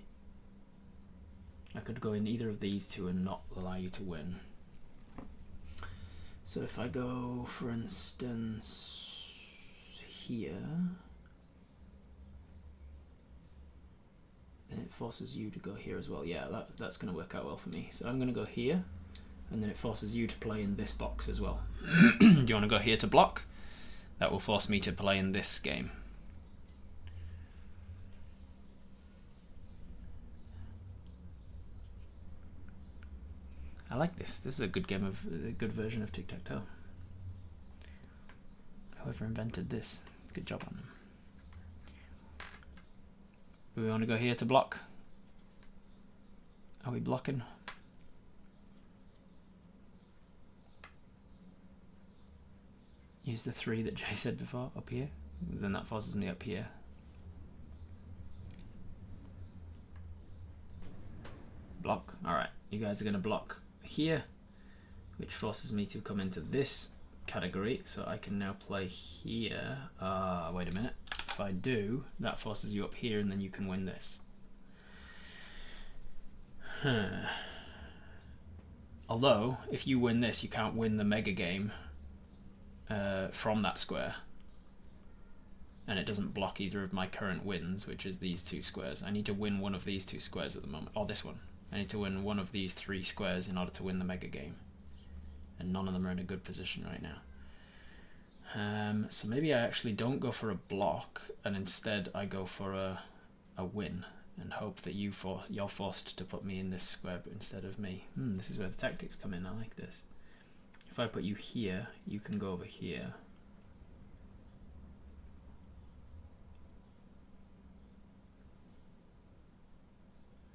I could go in either of these 2 and not allow you to win. So if I go, for instance, here, then it forces you to go here as well. Yeah, that's going to work out well for me. So I'm going to go here, and then it forces you to play in this box as well. Do you want to go here to block? That will force me to play in this game. I like this. This is a good game of a good version of tic-tac-toe. Whoever invented this, good job on them. Do we want to go here to block? Are we blocking? Use the 3 that Jay said before up here. Then that forces me up here. Block. Alright, you guys are going to block here, which forces me to come into this category, so I can now play here. Wait a minute. If I do, that forces you up here, and then you can win this. Although, if you win this, you can't win the mega game from that square. And it doesn't block either of my current wins, which is these 2 squares. I need to win one of these 2 squares at the moment, or this one. I need to win one of these 3 squares in order to win the mega game. And none of them are in a good position right now. So maybe I actually don't go for a block, and instead I go for a win, and hope that you're forced to put me in this square instead of me. This is where the tactics come in. I like this. If I put you here, you can go over here.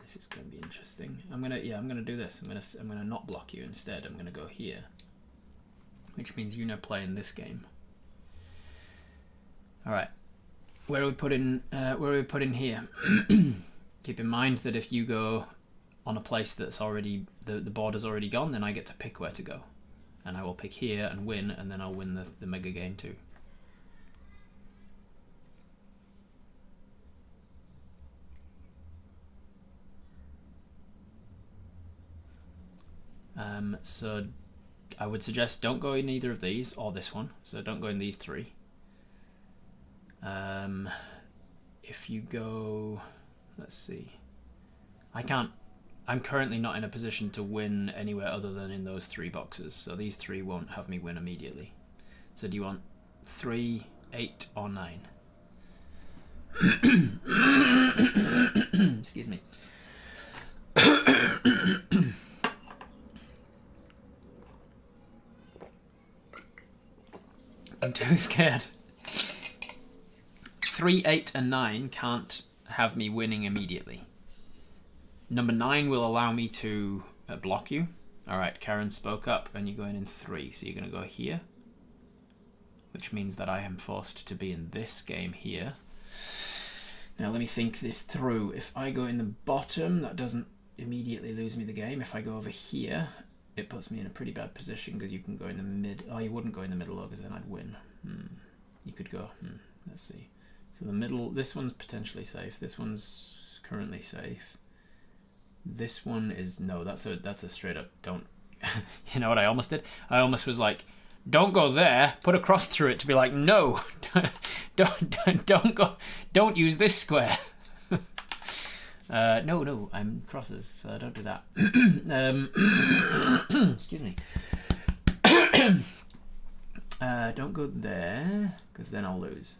This is going to be interesting. I'm gonna do this. I'm gonna not block you instead. I'm gonna go here, which means you now play in this game. All right, where are we putting here? Keep in mind that if you go on a place that's already the border's already gone, then I get to pick where to go, and I will pick here and win, and then I'll win the mega game too. So I would suggest don't go in either of these or this one. So don't go in these 3. If you go, let's see, I'm currently not in a position to win anywhere other than in those 3 boxes. So these 3 won't have me win immediately. So do you want 3, 8, or 9? Excuse me. I'm too scared. 3, 8, and 9 can't have me winning immediately. Number 9 will allow me to block you. Alright, Karen spoke up, and you're going in 3. So you're going to go here, which means that I am forced to be in this game here. Now let me think this through. If I go in the bottom, that doesn't immediately lose me the game. If I go over here, it puts me in a pretty bad position because you can go in the mid. Oh, you wouldn't go in the middle though, because then I'd win. You could go. Let's see. So the middle. This one's potentially safe. This one's currently safe. This one is no. That's a straight up don't. You know what I almost did? I almost was like, don't go there. Put a cross through it to be like, no, don't go. Don't use this square. No, I'm crosses, so I don't do that. Excuse me. Don't go there, because then I'll lose.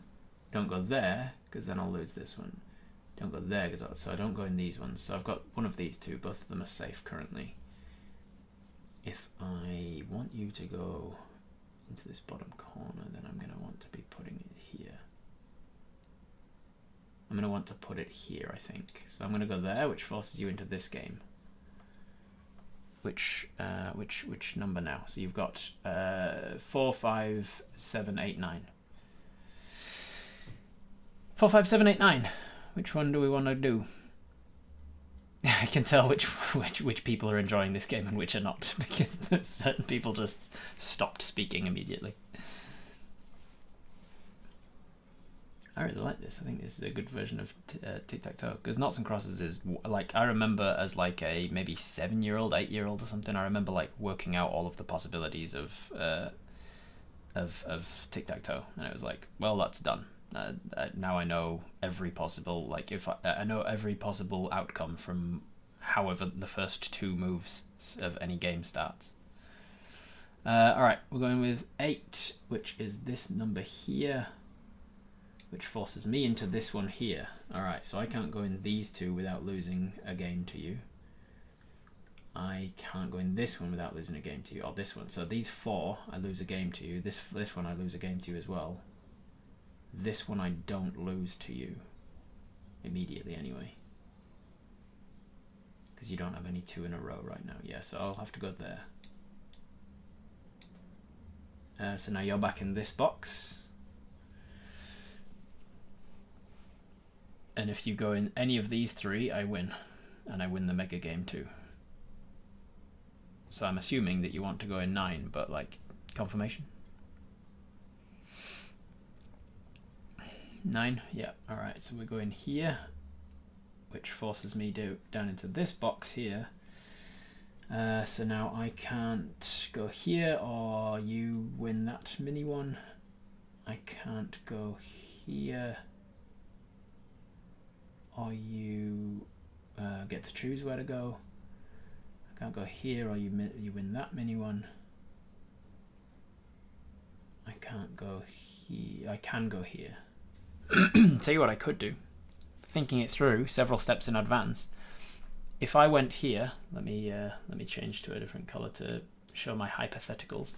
Don't go there, because then I'll lose this one. Don't go there, so I don't go in these ones. So I've got one of these 2. Both of them are safe currently. if I want you to go into this bottom corner, then I'm going to want to be putting it here. I'm going to want to put it here, I think. So I'm going to go there, which forces you into this game. Which number now? So you've got 4, 5, 7, 8, 9. 4, 5, 7, 8, 9. Which one do we want to do? I can tell which people are enjoying this game and which are not, because certain people just stopped speaking immediately. I really like this. I think this is a good version of tic-tac-toe, because Noughts and Crosses is like, I remember as like a maybe 7-year-old, 8-year-old or something. I remember like working out all of the possibilities of tic-tac-toe, and it was like, well, that's done. Now I know every possible, like, if I know every possible outcome from however the first 2 moves of any game starts. All right, we're going with 8, which is this number here, which forces me into this one here. All right, so I can't go in these 2 without losing a game to you. I can't go in this one without losing a game to you, or this one. So these 4, I lose a game to you. This one, I lose a game to you as well. This one I don't lose to you immediately anyway, because you don't have any 2 in a row right now. Yeah, so I'll have to go there. So now you're back in this box, and if you go in any of these 3, I win, and I win the mega game too. So I'm assuming that you want to go in 9, but like, confirmation? 9, yeah, alright, so we're going here, which forces me down into this box here. So now I can't go here, or you win that mini one. I can't go here, or you get to choose where to go. I can't go here, or you win that mini one. I can't go here. I can go here. Tell you what I could do, thinking it through several steps in advance. If I went here, let me change to a different color to show my hypotheticals,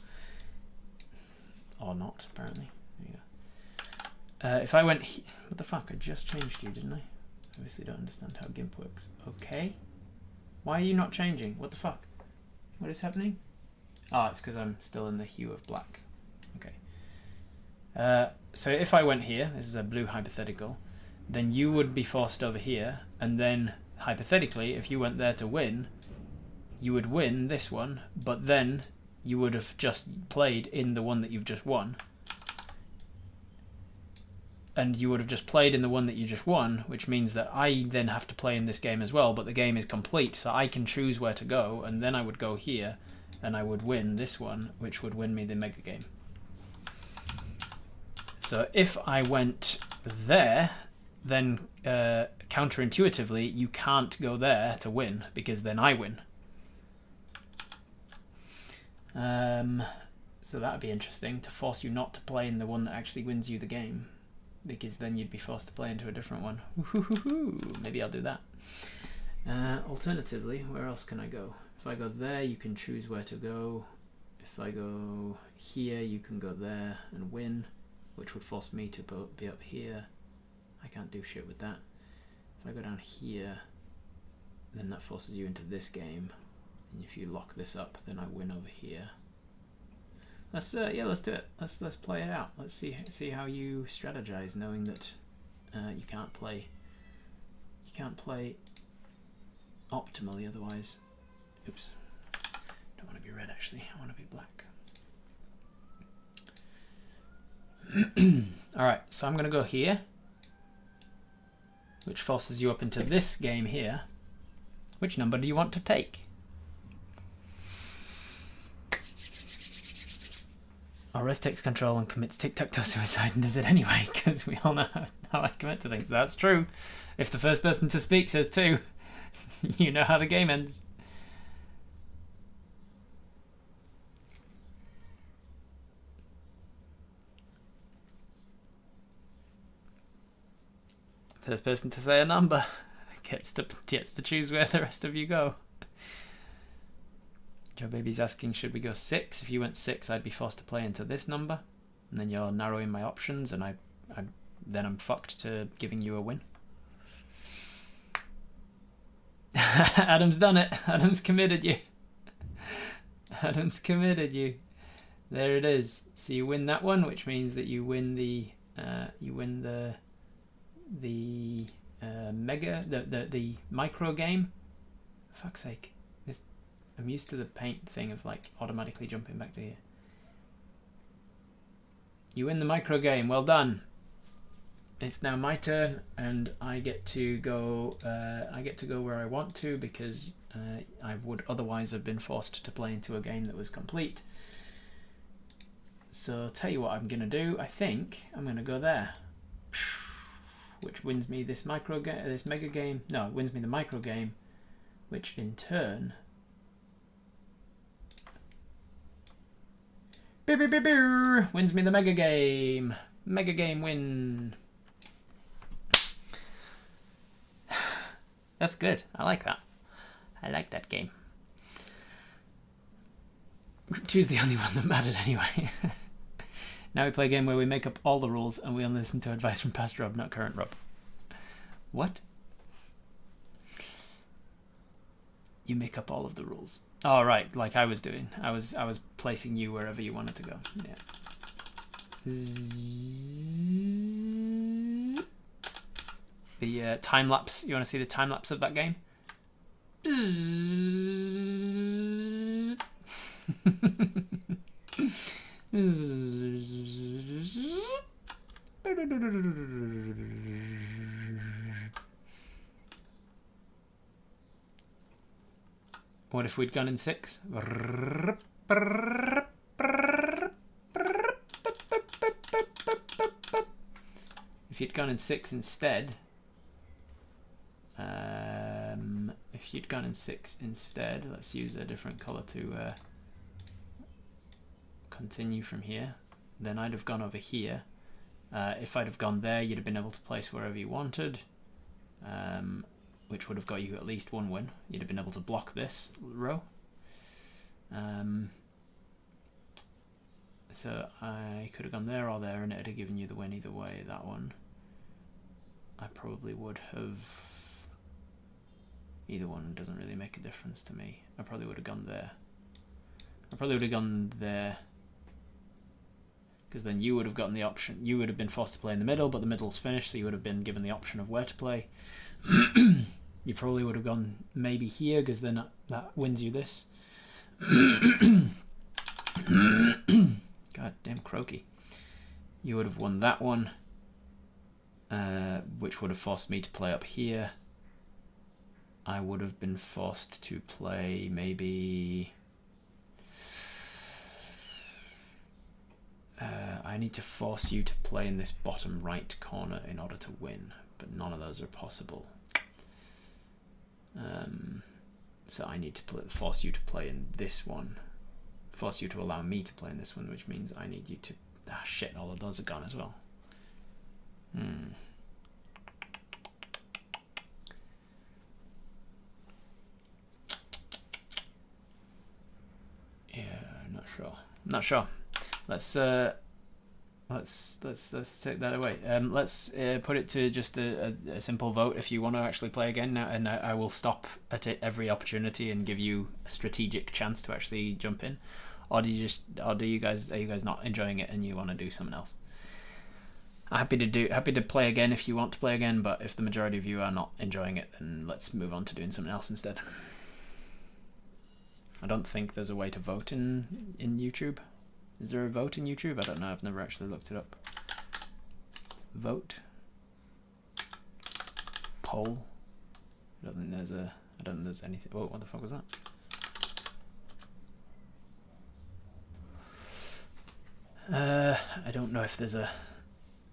or not apparently. There you go. If I went, what the fuck? I just changed you, didn't I? Obviously don't understand how GIMP works. Okay, why are you not changing? What the fuck? What is happening? Oh, it's because I'm still in the hue of black. Okay. So if I went here, this is a blue hypothetical, then you would be forced over here, and then hypothetically, if you went there to win, you would win this one, but then you would have just played in the one that you've just won. And you would have just played in the one that you just won, which means that I then have to play in this game as well, but the game is complete, so I can choose where to go, and then I would go here, and I would win this one, which would win me the mega game. So if I went there, then counterintuitively, you can't go there to win, because then I win. So that would be interesting, to force you not to play in the one that actually wins you the game, because then you'd be forced to play into a different one. Maybe I'll do that. Alternatively, where else can I go? If I go there, you can choose where to go. If I go here, you can go there and win, which would force me to be up here. I can't do shit with that. If I go down here, then that forces you into this game, and if you lock this up, then I win over here. Let's do it. Let's play it out. Let's see how you strategize, knowing that you can't play optimally otherwise. Oops. Don't want to be red actually. I want to be black. Alright, so I'm going to go here, which forces you up into this game here. Which number do you want to take? Orez takes control and commits tic-tac-toe suicide and does it anyway, because we all know how I commit to things. That's true. If the first person to speak says 2, you know how the game ends. First person to say a number gets to choose where the rest of you go. Joe Baby's asking, should we go 6? If you went 6, I'd be forced to play into this number. And then you're narrowing my options, and then I'm fucked to giving you a win. Adam's done it. Adam's committed you. Adam's committed you. There it is. So you win that one, which means that you win the mega the micro game. For fuck's sake. I'm used to the paint thing of like automatically jumping back to here. You win the micro game. Well done. It's now my turn, and I get to go. I get to go where I want to, because I would otherwise have been forced to play into a game that was complete. So I'll tell you what I'm gonna do. I think I'm gonna go there, which wins me this micro game, this mega game. No, it wins me the micro game, which in turn wins me the mega game. Mega game win. That's good. I like that. I like that game. Group 2 is the only one that mattered anyway. Now we play a game where we make up all the rules and we only listen to advice from past Rob, not current Rob. What? You make up all of the rules. Oh, right, like I was doing. I was placing you wherever you wanted to go. Yeah. The time lapse. You want to see the time lapse of that game? What if we'd gone in 6? If you'd gone in 6 instead, let's use a different color to continue from here. Then I'd have gone over here. If I'd have gone there, you'd have been able to place wherever you wanted, which would have got you at least one win. You'd have been able to block this row. So I could have gone there or there, and it'd have given you the win either way. That one, I probably would have. Either one doesn't really make a difference to me. I probably would have gone there. Because then you would have gotten the option. You would have been forced to play in the middle, but the middle's finished, so you would have been given the option of where to play. You probably would have gone maybe here, because then that wins you this. God damn croaky. You would have won that one, which would have forced me to play up here. I would have been forced to play maybe... I need to force you to play in this bottom right corner in order to win, but none of those are possible. So I need to force you to play in this one. Force you to allow me to play in this one, which means I need you to... Ah, shit, all of those are gone as well. Yeah, not sure. Let's take that away. Let's put it to just a simple vote if you want to actually play again now, and I will stop at every opportunity and give you a strategic chance to actually jump in. Or are you guys not enjoying it and you want to do something else? I'm happy to play again if you want to play again, but if the majority of you are not enjoying it, then let's move on to doing something else instead. I don't think there's a way to vote in YouTube. Is there a vote in YouTube? I don't know. I've never actually looked it up. Vote. Poll. I don't think there's anything. Whoa, what the fuck was that? I don't know if there's a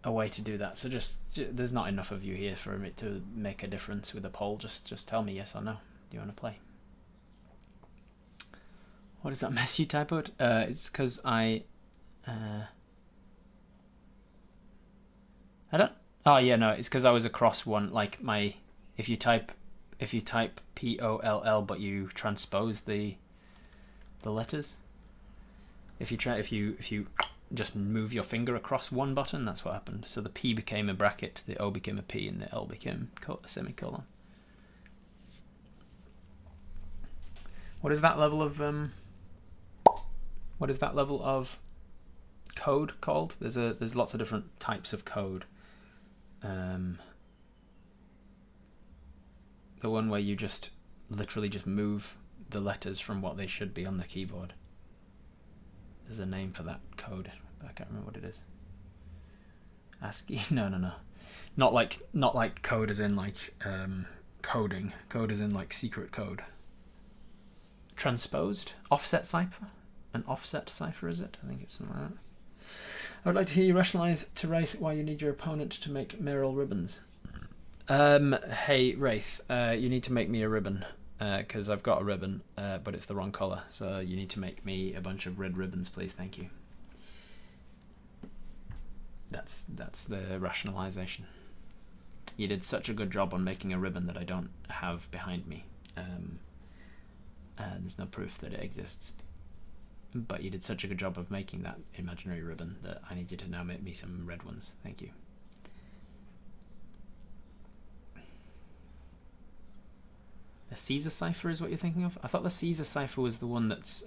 way to do that. So just there's not enough of you here for it to make a difference with a poll. Just tell me yes or no. Do you want to play? What is that mess you typoed? It's because I don't. Oh yeah, no. It's because I was across one. Like if you type POLL, but you transpose the the letters. If you just move your finger across one button, that's what happened. So the P became a bracket, the O became a P, and the L became a semicolon. What is that level of code called? There's lots of different types of code. The one where you just literally just move the letters from what they should be on the keyboard. There's a name for that code, but I can't remember what it is. ASCII? No. Not like code as in like coding. Code as in like secret code. Transposed? Offset cipher? An offset cipher, is it? I think it's something like that. I would like to hear you rationalise to Wraith why you need your opponent to make mayoral ribbons. Hey Wraith, you need to make me a ribbon. Because I've got a ribbon, but it's the wrong colour, so you need to make me a bunch of red ribbons, please. Thank you. That's the rationalisation. You did such a good job on making a ribbon that I don't have behind me. There's no proof that it exists. But you did such a good job of making that imaginary ribbon that I need you to now make me some red ones. Thank you. The Caesar cipher is what you're thinking of? I thought the Caesar cipher was the one that's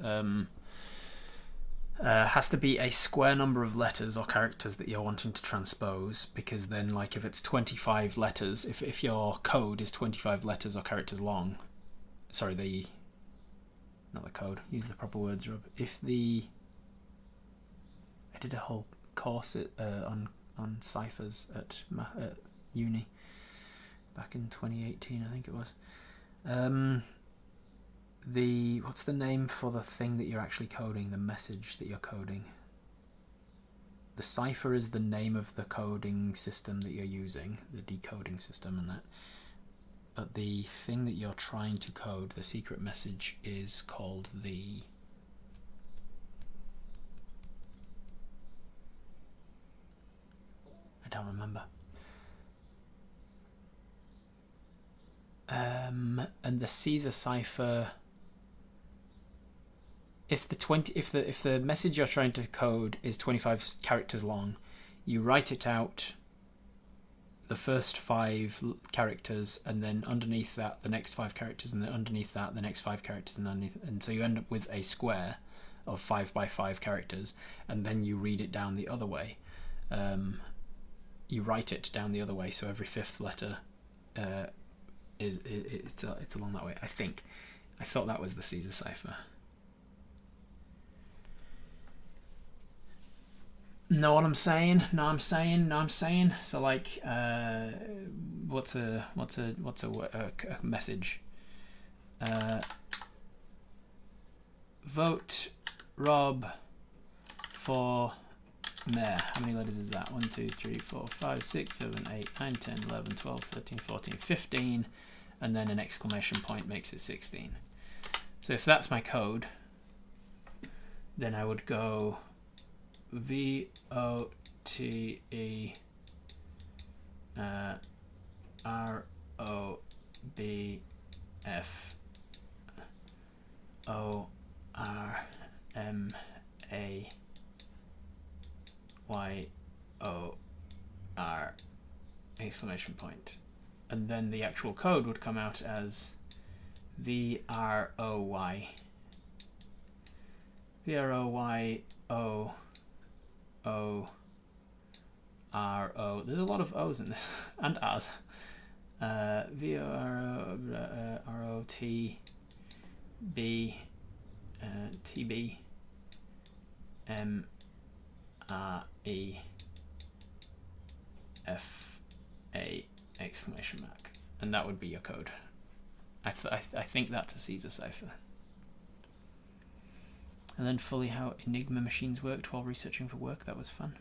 has to be a square number of letters or characters that you're wanting to transpose, because then, like, if it's 25 letters, if your code is 25 letters or characters long, sorry, not the code, use the proper words, Rob. I did a whole course on ciphers at uni back in 2018, I think it was. What's the name for the thing that you're actually coding, the message that you're coding? The cipher is the name of the coding system that you're using, the decoding system and that. But the thing that you're trying to code, the secret message, is called the... I don't remember. And the Caesar cipher, if the message you're trying to code is 25 characters long, you write it out, the first 5 characters, and then underneath that the next 5 characters, and then underneath that the next 5 characters, and underneath, and so you end up with a square of 5 by 5 characters, and then you read it down the other way. You write it down the other way, so every 5th letter it's along that way. I thought that was the Caesar cipher. Know what I'm saying? No, I'm saying. So like, what's a message? Vote Rob for mayor. How many letters is that? 1, 2, 3, 4, 5, 6, 7, 8, 9, 10, 11, 12, 13, 14, 15, and then an exclamation point makes it 16. So if that's my code, then I would go VOTE ROBFORMAYOR exclamation point. And then the actual code would come out as VROY. VROYO ORO. There's a lot of O's in this and R's. VROTB TB MEFA exclamation mark, and that would be your code. I think that's a Caesar cipher. And then fully how Enigma machines worked while researching for work. That was fun.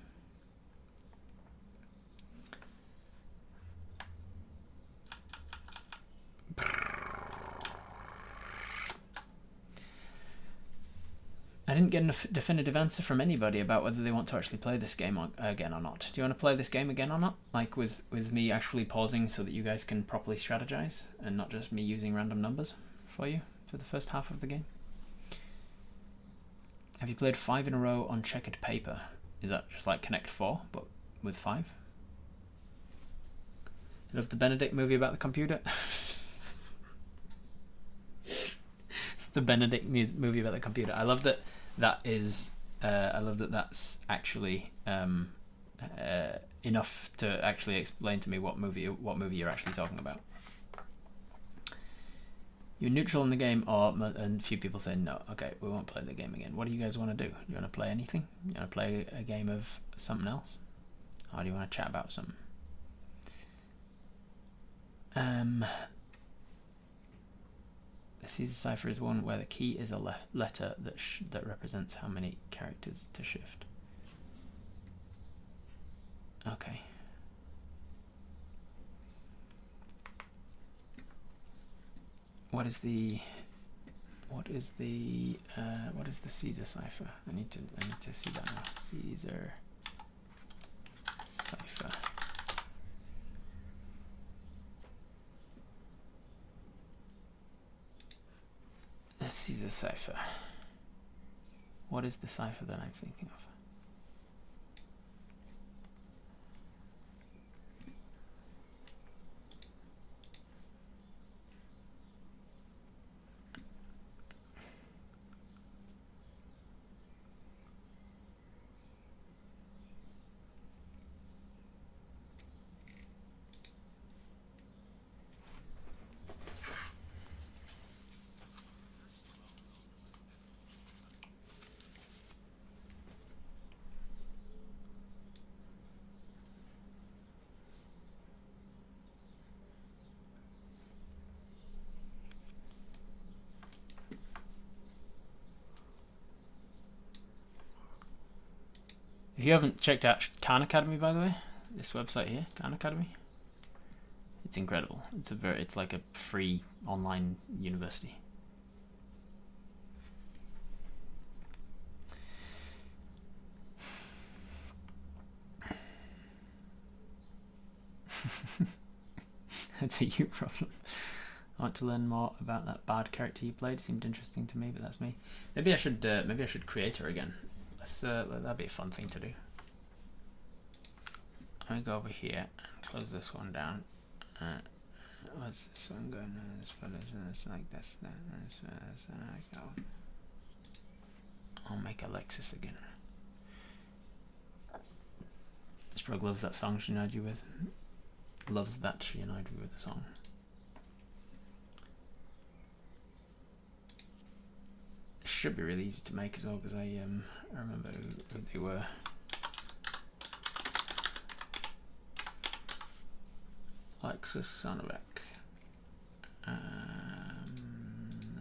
I didn't get a definitive answer from anybody about whether they want to actually play this game again or not. Do you want to play this game again or not? Like with me actually pausing so that you guys can properly strategize and not just me using random numbers for you for the first half of the game? Have you played 5 in a row on checkered paper? Is that just like Connect 4, but with 5? Love the Benedict movie about the computer. The Benedict movie about the computer. I love that. That is. I love that. That's actually enough to actually explain to me what movie you're actually talking about. You're neutral in the game, and a few people say no. Okay, we won't play the game again. What do you guys want to do? You want to play anything? You want to play a game of something else? Or do you want to chat about something? The Caesar cipher is one where the key is a letter that represents how many characters to shift. Okay. What is the Caesar cipher? I need to see that now. Caesar cipher. The Caesar cipher. What is the cipher that I'm thinking of? If you haven't checked out Khan Academy, by the way, this website here, Khan Academy, it's incredible. It's like a free online university. That's a you problem. I want to learn more about that bard character you played. Seemed interesting to me, but that's me. Maybe I should create her again. That'd be a fun thing to do. I'm gonna go over here and close this one down. What's this one going on? It's like this. I'll make Alexis again. Sprog loves that song she annoyed you with. Loves that she annoyed you with the song. Should be really easy to make as well, because I remember who they were. Alexis Sonovek.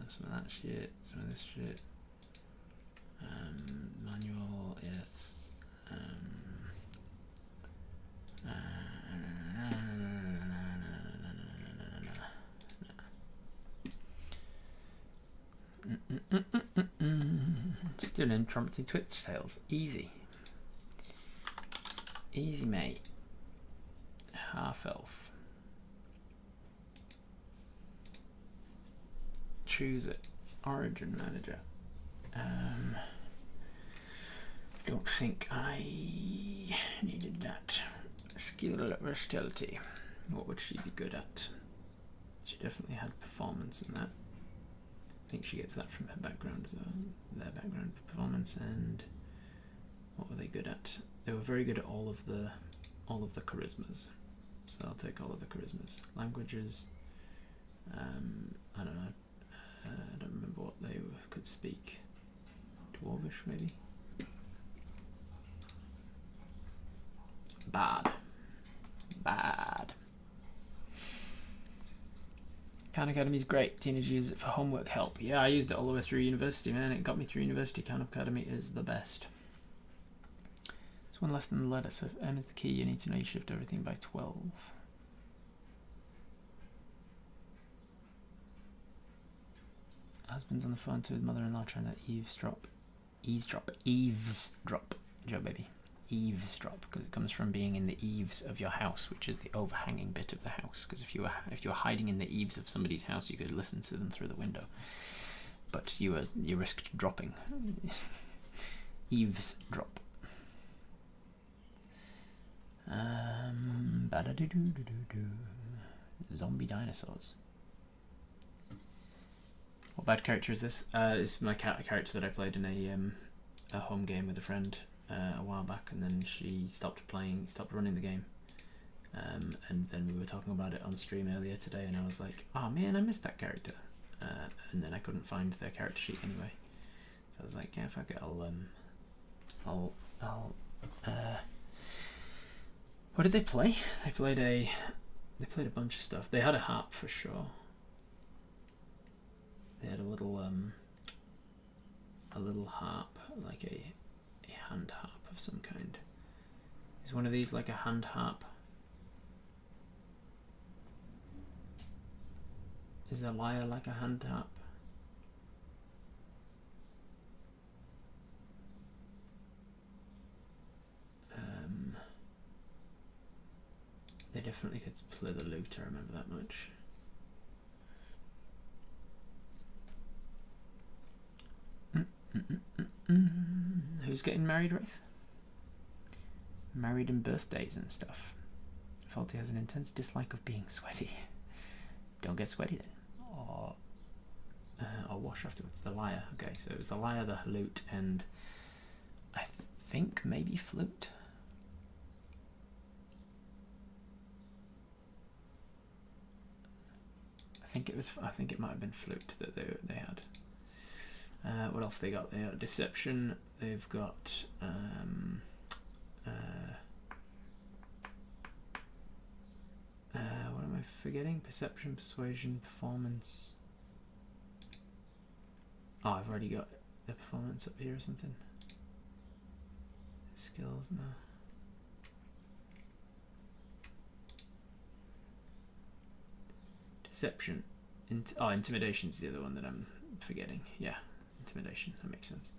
Some of that shit, some of this shit. Manual, yes. Just doing impromptu Twitch tales. Easy. Easy, mate. Half elf. Choose it. Origin manager. Don't think I needed that. Skill versatility. What would she be good at? She definitely had performance in that. I think she gets that from her background, their background performance. And what were they good at? They were very good at all of the charismas. So I'll take all of the charismas. Languages. I don't know. I don't remember what they could speak. Dwarvish, maybe. Bad. Khan Academy's great. Teenagers use it for homework help. Yeah, I used it all the way through university, man. It got me through university. Khan Academy is the best. It's one less than the letter, so if M is the key, you need to know you shift everything by 12. Husband's on the phone to his mother-in-law trying to eavesdrop. Joe baby. Eavesdrop, because it comes from being in the eaves of your house, which is the overhanging bit of the house. Because if you were hiding in the eaves of somebody's house, you could listen to them through the window, but you risked dropping. Eavesdrop. Zombie dinosaurs. What bad character is this? It's my character that I played in a home game with a friend a while back, and then she stopped running the game. And then we were talking about it on stream earlier today, and I was like, oh man, I missed that character. And then I couldn't find their character sheet anyway. So I was like, yeah, fuck it, I'll what did they play? They played a bunch of stuff. They had a harp for sure. They had a little harp, like a hand harp of some kind. Is one of these like a hand harp? Is a lyre like a hand harp? They definitely could play the lute, I remember that much. Who's getting married, Wraith? Married and birthdays and stuff. Faulty has an intense dislike of being sweaty. Don't get sweaty then. Or wash afterwards. The lyre. Okay, so it was the lyre, the lute, and I think maybe flute. I think it might have been flute that they had. What else they got? They got deception. They've got what am I forgetting? Perception, persuasion, performance. Oh, I've already got the performance up here or something. Skills, no. Deception. Intimidation's the other one that I'm forgetting. Yeah, intimidation. That makes sense.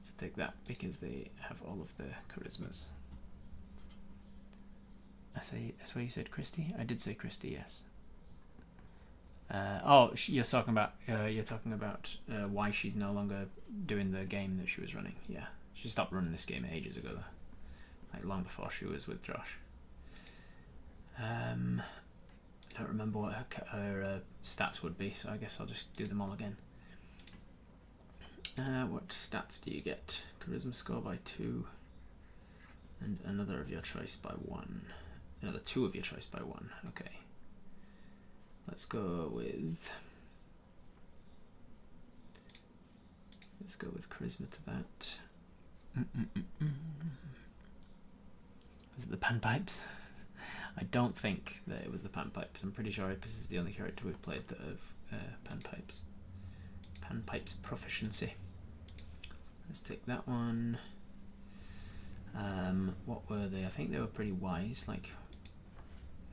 So take that because they have all of the charismas. That's why you said Christy. I did say Christy. Yes. You're talking about why she's no longer doing the game that she was running. Yeah, she stopped running this game ages ago, though. Like long before she was with Josh. I don't remember what her stats would be, so I guess I'll just do them all again. What stats do you get? Charisma score by 2, and another of your choice by 1. Another 2 of your choice by 1. Okay. Let's go with charisma to that. Was it the panpipes? I don't think that it was the panpipes. I'm pretty sure this is the only character we've played that have panpipes. Panpipes proficiency. Let's take that one. What were they? I think they were pretty wise. Like,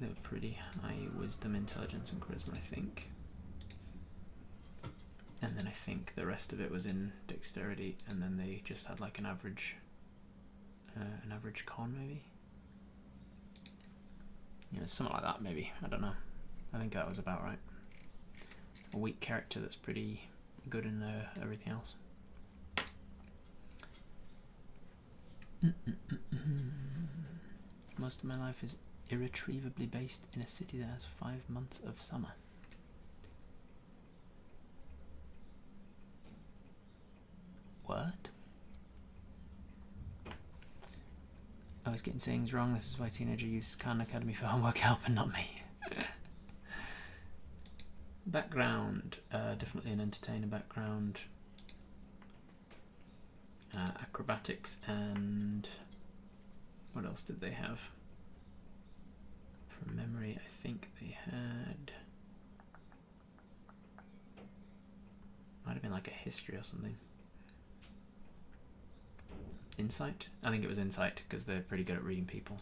they were pretty high wisdom, intelligence, and charisma, I think. And then I think the rest of it was in dexterity, and then they just had like an average con, maybe. Yeah, something like that, maybe. I don't know. I think that was about right. A weak character that's pretty good in everything else. Most of my life is irretrievably based in a city that has 5 months of summer. What? I was getting sayings wrong. This is why teenager use Khan Academy for homework help and not me. Background. Definitely an entertainer background. Acrobatics and... what else did they have? From memory, I think they had... might have been like a history or something. Insight? I think it was insight because they're pretty good at reading people.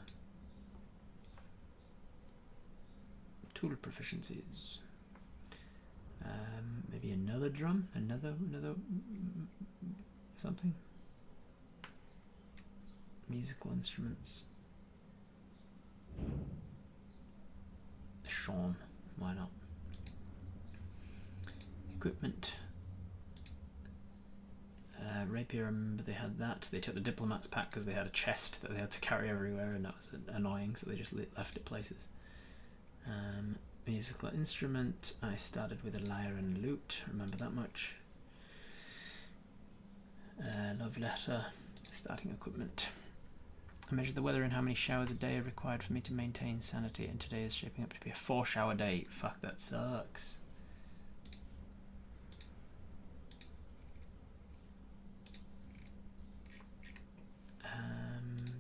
Tool proficiencies. Maybe another drum? Another something? Musical instruments. Shawm, why not? Rapier, I remember they had that. They took the Diplomat's pack because they had a chest that they had to carry everywhere, and that was annoying, so they just left it places. Musical instrument, I started with a lyre and lute, remember that much. Love letter, starting equipment. I measured the weather and how many showers a day are required for me to maintain sanity, and today is shaping up to be a 4-shower day. Fuck, that sucks.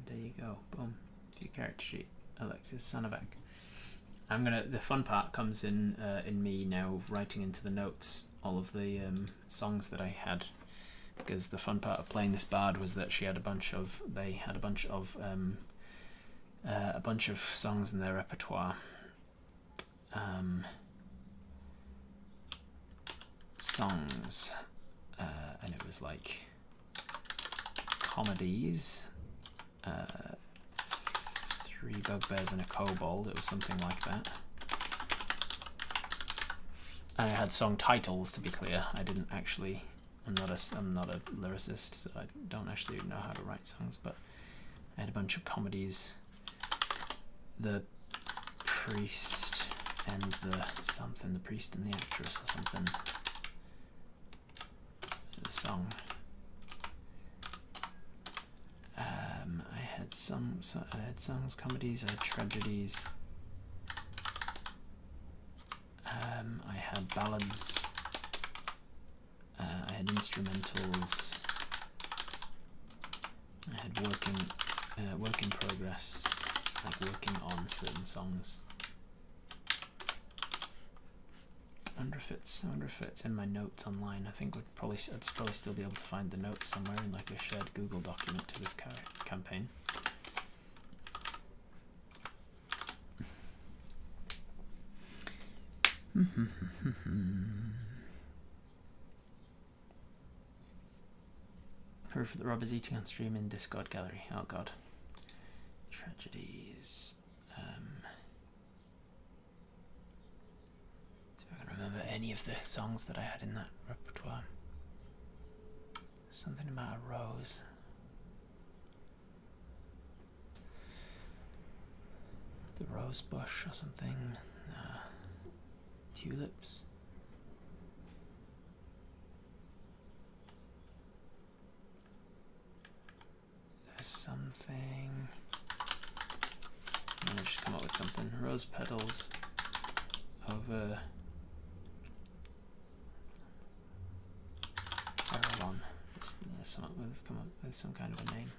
There you go, boom. Your character sheet, Alexis Sanovac. The fun part comes in me now writing into the notes all of the songs that I had, because the fun part of playing this bard was that they had a bunch of songs in their repertoire. Songs, and it was like comedies, 3 bugbears and a kobold. It was something like that. And I had song titles, to be clear. I'm not a lyricist, so I don't actually know how to write songs, but I had a bunch of comedies. The priest and the priest and the actress or something. The song. I had songs, comedies, I had tragedies. I had ballads. I had instrumentals. I had work in progress, like working on certain songs. I wonder if it's in my notes online. I think I'd probably still be able to find the notes somewhere in like a shared Google document to this campaign. Proof that Rob is eating on stream in Discord gallery. Oh god. Tragedies. See if I can remember any of the songs that I had in that repertoire. Something about a rose. The rose bush or something. Tulips. There's something. I'm gonna just come up with something. Rose petals over Carillon. Come up with some kind of a name.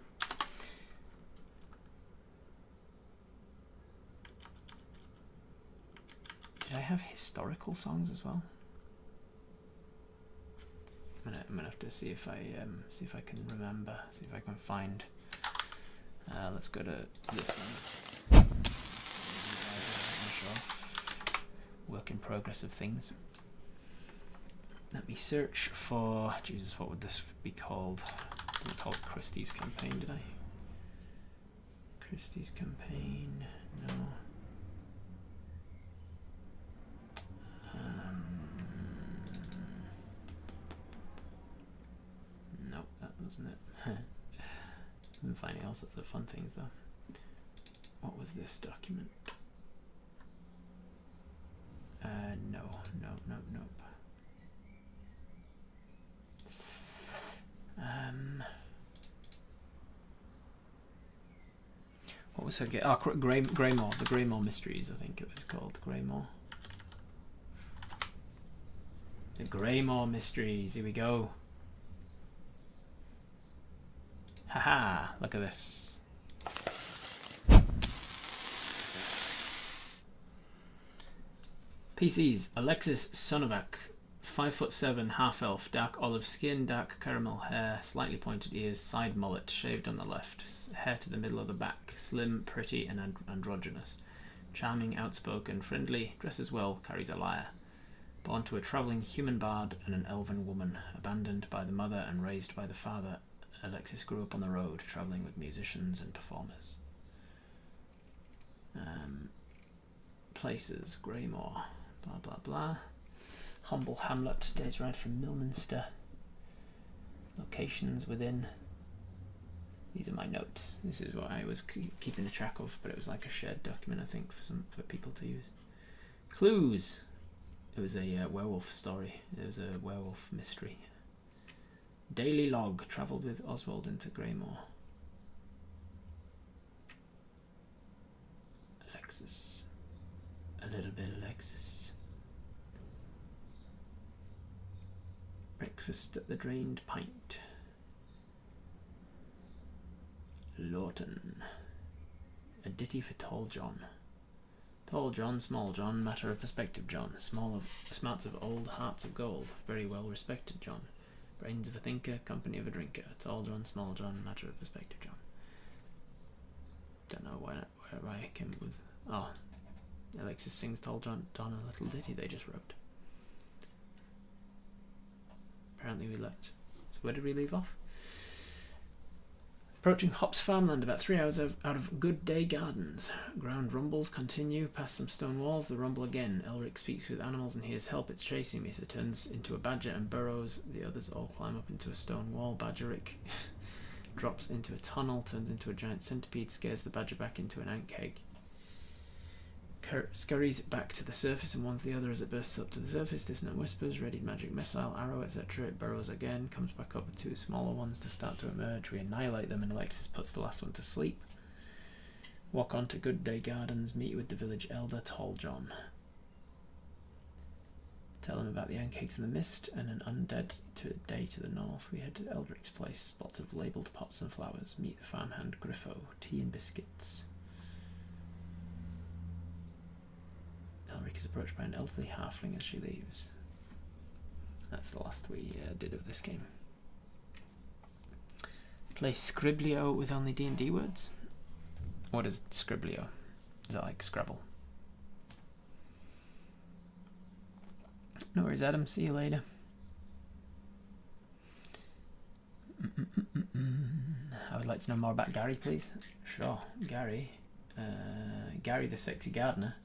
Did I have historical songs as well? I'm gonna have to see if I can remember. See if I can find. Let's go to this one. Work in progress of things. Let me search for. Jesus, what would this be called? I didn't call it Christie's campaign, did I? Christie's campaign. No. Nope, that wasn't it. I'm finding all sorts of fun things though. What was this document? No. What was her get? Oh, Greymore, the Greymore Mysteries, I think it was called. Greymore. The Greymore Mysteries, here we go. Haha, look at this. PCs, Alexis Sanovac, 5'7", half elf, dark olive skin, dark caramel hair, slightly pointed ears, side mullet, shaved on the left, hair to the middle of the back, slim, pretty, and androgynous. Charming, outspoken, friendly, dresses well, carries a lyre. Born to a travelling human bard and an elven woman, abandoned by the mother and raised by the father, Alexis grew up on the road, travelling with musicians and performers. Places, Greymore, blah blah blah. Humble hamlet, days ride from Milminster. Locations within. These are my notes. This is what I was keeping a track of, but it was like a shared document, I think, for people to use. Clues. It was a werewolf story. It was a werewolf mystery. Daily log. Travelled with Oswald into Greymore. Alexis. A little bit Alexis. Breakfast at the Drained Pint. Lawton. A ditty for Tall John. Tall John, Small John, matter of perspective John. Smarts of old, hearts of gold. Very well respected John. Brains of a thinker, company of a drinker. Tall John, Small John, matter of perspective John. Don't know where I came with. Oh, Alexis sings Tall John a little ditty they just wrote. Apparently we left. So where did we leave off? Approaching Hop's farmland, about 3 hours out of Good Day Gardens. Ground rumbles continue, past some stone walls, the rumble again. Elric speaks with animals and hears help, it's chasing me, so turns into a badger and burrows. The others all climb up into a stone wall. Badgeric drops into a tunnel, turns into a giant centipede, scares the badger back into an ant cake. Scurries back to the surface and warns the other as it bursts up to the surface. Dissonant whispers, readied magic missile, arrow, etc. It burrows again, comes back up with 2 smaller ones to start to emerge. We annihilate them and Alexis puts the last one to sleep. Walk on to Good Day Gardens, meet with the village elder, Tall John. Tell him about the ant-cakes in the mist and an undead day to the north. We head to Eldric's place, lots of labelled pots and flowers. Meet the farmhand Griffo, tea and biscuits. Elric is approached by an elderly halfling as she leaves. That's the last we did of this game. Play Scriblio with only D&D words? What is Scriblio? Is that like Scrabble? No worries, Adam. See you later. I would like to know more about Gary, please. Sure, Gary. Gary the sexy gardener.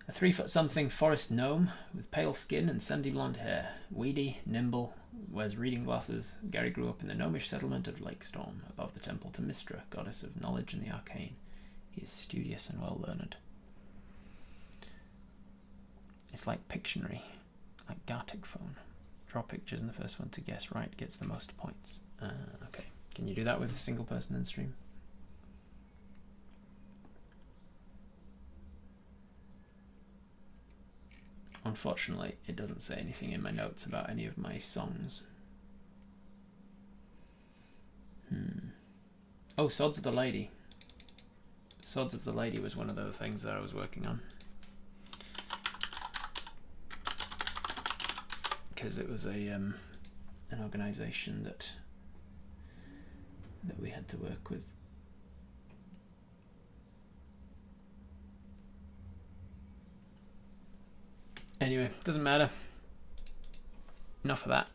A 3-foot-something forest gnome with pale skin and sandy blonde hair. Weedy, nimble, wears reading glasses. Gary grew up in the gnomish settlement of Lake Storm, above the temple to Mystra, goddess of knowledge and the arcane. He is studious and well-learned. It's like Pictionary, like Gartic phone. Draw pictures and the first one to guess right gets the most points. Okay, can you do that with a single person in stream? Unfortunately, it doesn't say anything in my notes about any of my songs. Oh, Sods of the Lady. Sods of the Lady was one of those things that I was working on. Because it was an organisation that we had to work with. Anyway, doesn't matter. Enough of that.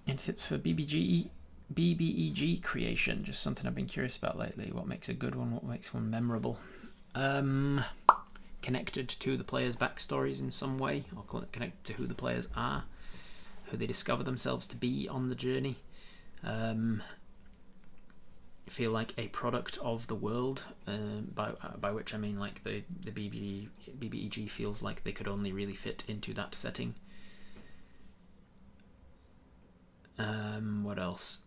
And tips for BBEG creation. Just something I've been curious about lately. What makes a good one? What makes one memorable? Connected to the players' backstories in some way, or connected to who the players are, who they discover themselves to be on the journey. Feel like a product of the world, by which I mean like the BBEG feels like they could only really fit into that setting. What else?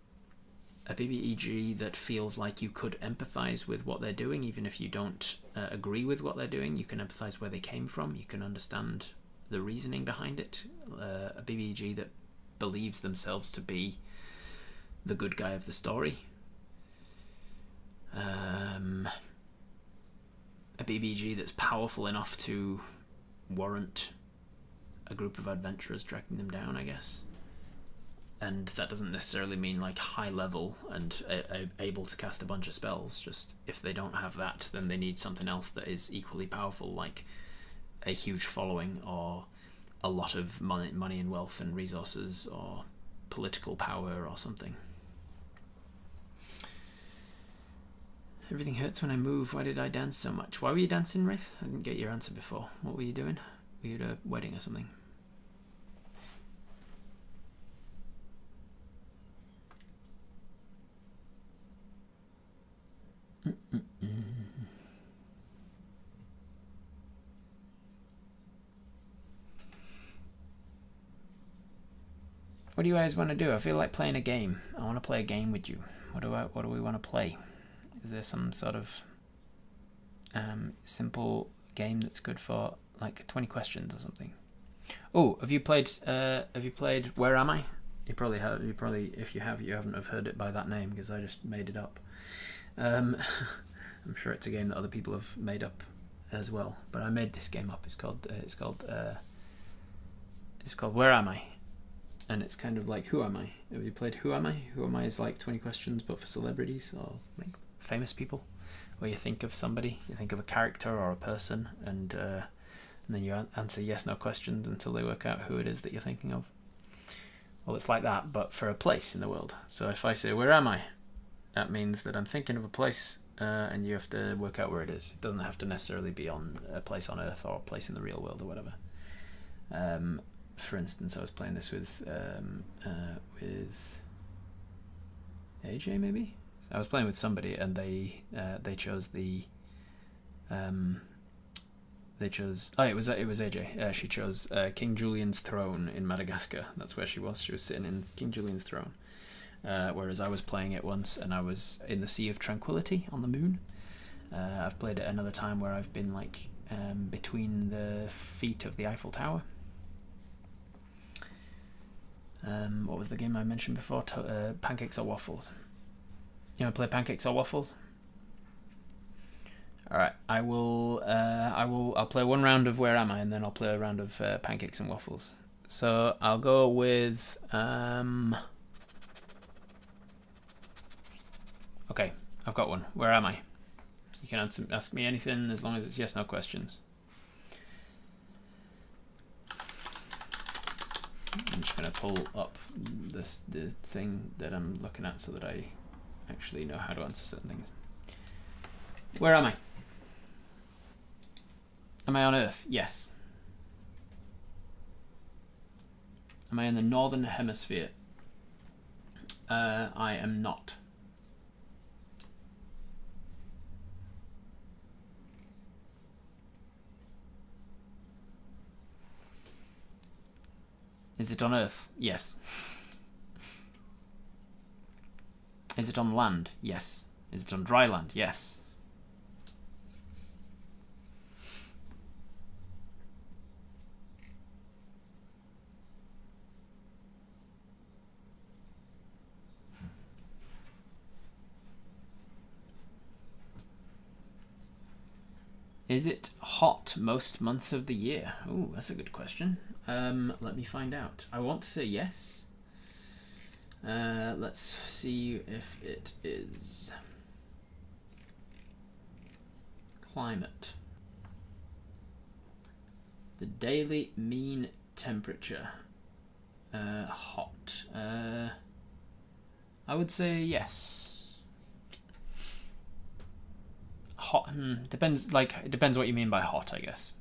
A BBEG that feels like you could empathize with what they're doing, even if you don't agree with what they're doing. You can empathize where they came from. You can understand the reasoning behind it. A BBEG that believes themselves to be the good guy of the story. A BBG that's powerful enough to warrant a group of adventurers tracking them down, I guess. And that doesn't necessarily mean like high level and able to cast a bunch of spells. Just if they don't have that, then they need something else that is equally powerful, like a huge following or a lot of money and wealth and resources or political power or something. Everything hurts when I move. Why did I dance so much? Why were you dancing, Wraith? I didn't get your answer before. What were you doing? we had a wedding or something. What do you guys want to do? I feel like playing a game. I want to play a game with you. What do we want to play? Is there some sort of simple game that's good for like 20 questions or something? Oh, have you played Where Am I? You probably have. You probably, if you have, you haven't have heard it by that name because I just made it up. I'm sure it's a game that other people have made up as well, but I made this game up. It's called Where Am I? And it's kind of like Who Am I? Have you played Who Am I? Who Am I is like 20 questions, but for celebrities or like famous people, where you think of somebody, you think of a character or a person, and then you answer yes/no questions until they work out who it is that you're thinking of. Well, it's like that, but for a place in the world. So if I say Where am I? That means that I'm thinking of a place, and you have to work out where it is. It doesn't have to necessarily be on a place on Earth or a place in the real world or whatever. For instance, I was playing this with AJ maybe. So I was playing with somebody, and they chose the it was AJ. She chose King Julian's throne in Madagascar. That's where she was. She was sitting in King Julian's throne. Whereas I was playing it once, and I was in the Sea of Tranquility on the moon. I've played it another time where I've been like between the feet of the Eiffel Tower. What was the game I mentioned before? Pancakes or Waffles. You want to play Pancakes or Waffles? All right, I'll play one round of Where Am I, and then I'll play a round of Pancakes and Waffles. So I'll go with okay, I've got one. Where am I? You can ask me anything as long as it's yes/no questions. I'm just going to pull up the thing that I'm looking at so that I actually know how to answer certain things. Where am I? Am I on Earth? Yes. Am I in the Northern Hemisphere? I am not. Is it on Earth? Yes. Is it on land? Yes. Is it on dry land? Yes. Is it hot most months of the year? Oh, that's a good question. Let me find out. I want to say yes. Let's see if it is. Climate. The daily mean temperature. Hot. I would say yes. Hot depends. Like, it depends what you mean by hot, I guess.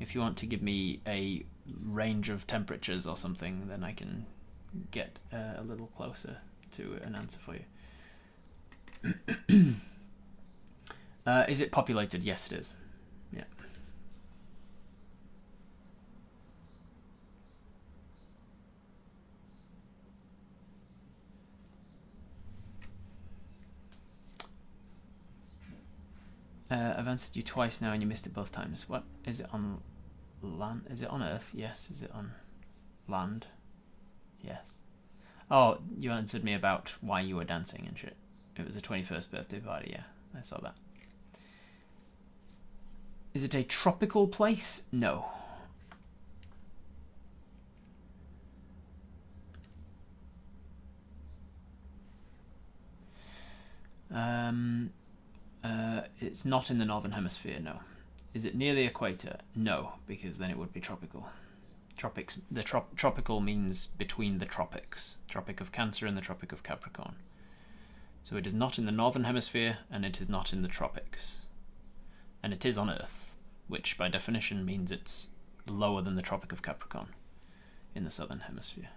If you want to give me a range of temperatures or something, then I can get a little closer to an answer for you. Is it populated? Yes, it is. Yeah. I've answered you twice now and you missed it both times. What? Is it on land? Is it on Earth? Yes. Is it on land? Yes. Oh, you answered me about why you were dancing and shit. It was a 21st birthday party, yeah. I saw that. Is it a tropical place? No. It's not in the Northern Hemisphere, no. Is it near the equator? No, because then it would be tropical. Tropics. Tropical means between the tropics. Tropic of Cancer and the Tropic of Capricorn. So it is not in the Northern Hemisphere, and it is not in the tropics. And it is on Earth. which by definition means it's lower than the Tropic of Capricorn in the southern hemisphere.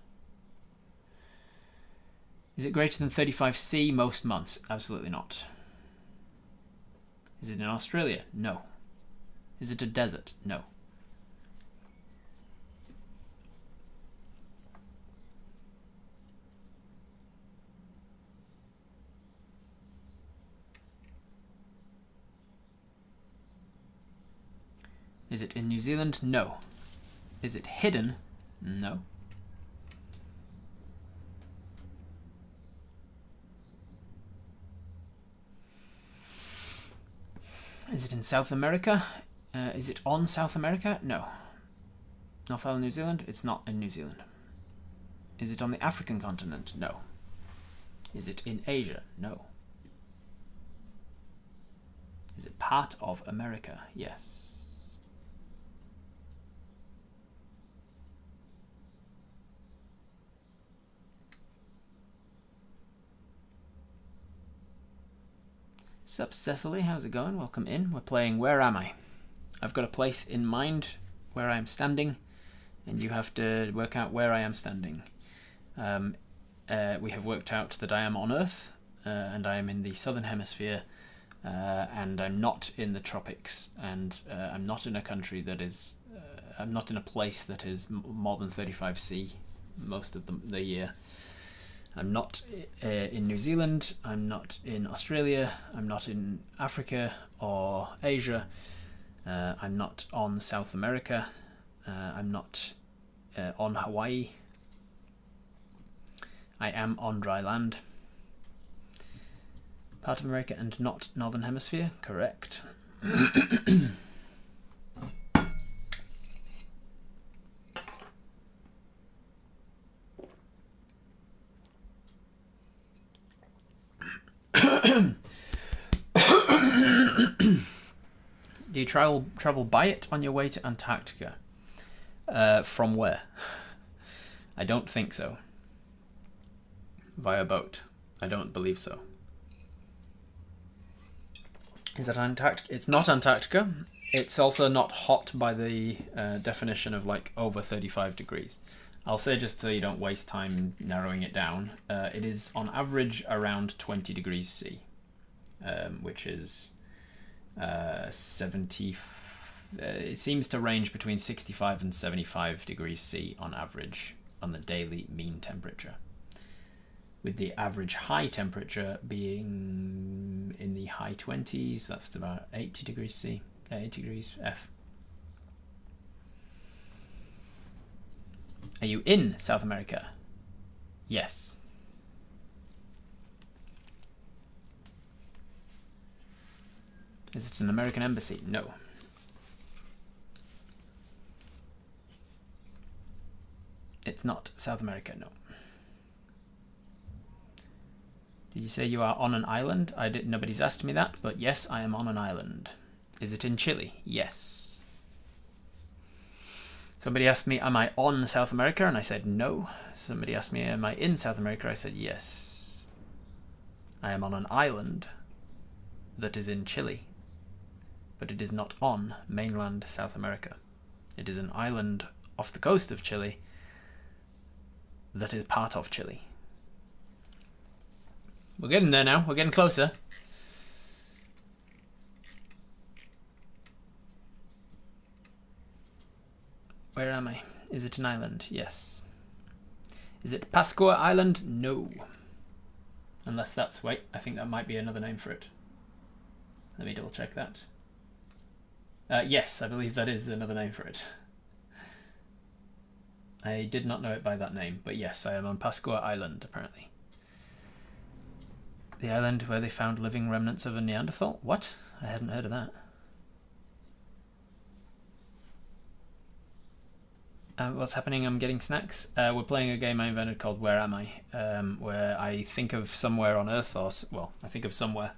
Is it greater than 35°C most months? Absolutely not. Is it in Australia? No. Is it a desert? No. Is it in New Zealand? No. Is it hidden? No. Is it in South America? Is it on South America? No. North Island, New Zealand? It's not in New Zealand. Is it on the African continent? No. Is it in Asia? No. Is it part of America? Yes. Sup, Cecily? How's it going? Welcome in. We're playing Where Am I? I've got a place in mind where I am standing, and you have to work out where I am standing. We have worked out that I am on Earth, and I am in the southern hemisphere, and I'm not in the tropics, and I'm not in a country that is... I'm not in a place that is more than 35°C most of the year. I'm not in New Zealand, I'm not in Australia, I'm not in Africa or Asia, I'm not on South America, I'm not on Hawaii. I am on dry land. Part of America and not Northern Hemisphere, correct. Do you travel by it on your way to Antarctica? From where? I don't think so. Via boat. I don't believe so. Is that Antarctica? It's not Antarctica. It's also not hot by the definition of like over 35 degrees. I'll say, just so you don't waste time narrowing it down, it is on average around 20 degrees C, which is 70. It seems to range between 65 and 75 degrees C on average on the daily mean temperature, with the average high temperature being in the high 20s. That's about 80 degrees C, 80 degrees F. Are you in South America? Yes. Is it an American embassy? No. It's not South America, no. Did you say you are on an island? Nobody's asked me that, but yes, I am on an island. Is it in Chile? Yes. Somebody asked me, am I on South America? And I said no. Somebody asked me, am I in South America? I said yes. I am on an island that is in Chile, but it is not on mainland South America. It is an island off the coast of Chile that is part of Chile. We're getting there now. We're getting closer. Where am I? Is it an island? Yes. Is it Pascua Island? No. Unless that's... Wait, I think that might be another name for it. Let me double check that. Yes, I believe that is another name for it. I did not know it by that name, but yes, I am on Pascua Island, apparently. The island where they found living remnants of a Neanderthal? What? I hadn't heard of that. What's happening? I'm getting snacks. We're playing a game I invented called Where Am I? Where I think of somewhere on Earth, or well, I think of somewhere,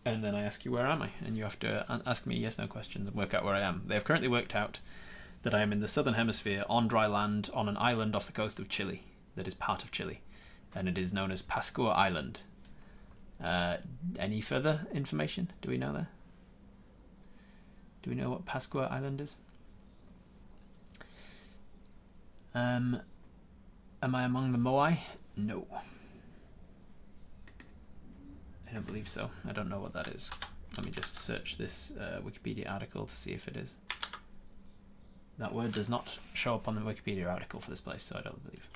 and then I ask you where am I, and you have to ask me yes/no questions and work out where I am. They have currently worked out that I am in the southern hemisphere on dry land on an island off the coast of Chile that is part of Chile, and it is known as Pascua Island. Any further information? Do we know there? Do we know what Pascua Island is? Am I among the Moai? No. I don't believe so. I don't know what that is. Let me just search this Wikipedia article to see if it is. That word does not show up on the Wikipedia article for this place, so I don't believe.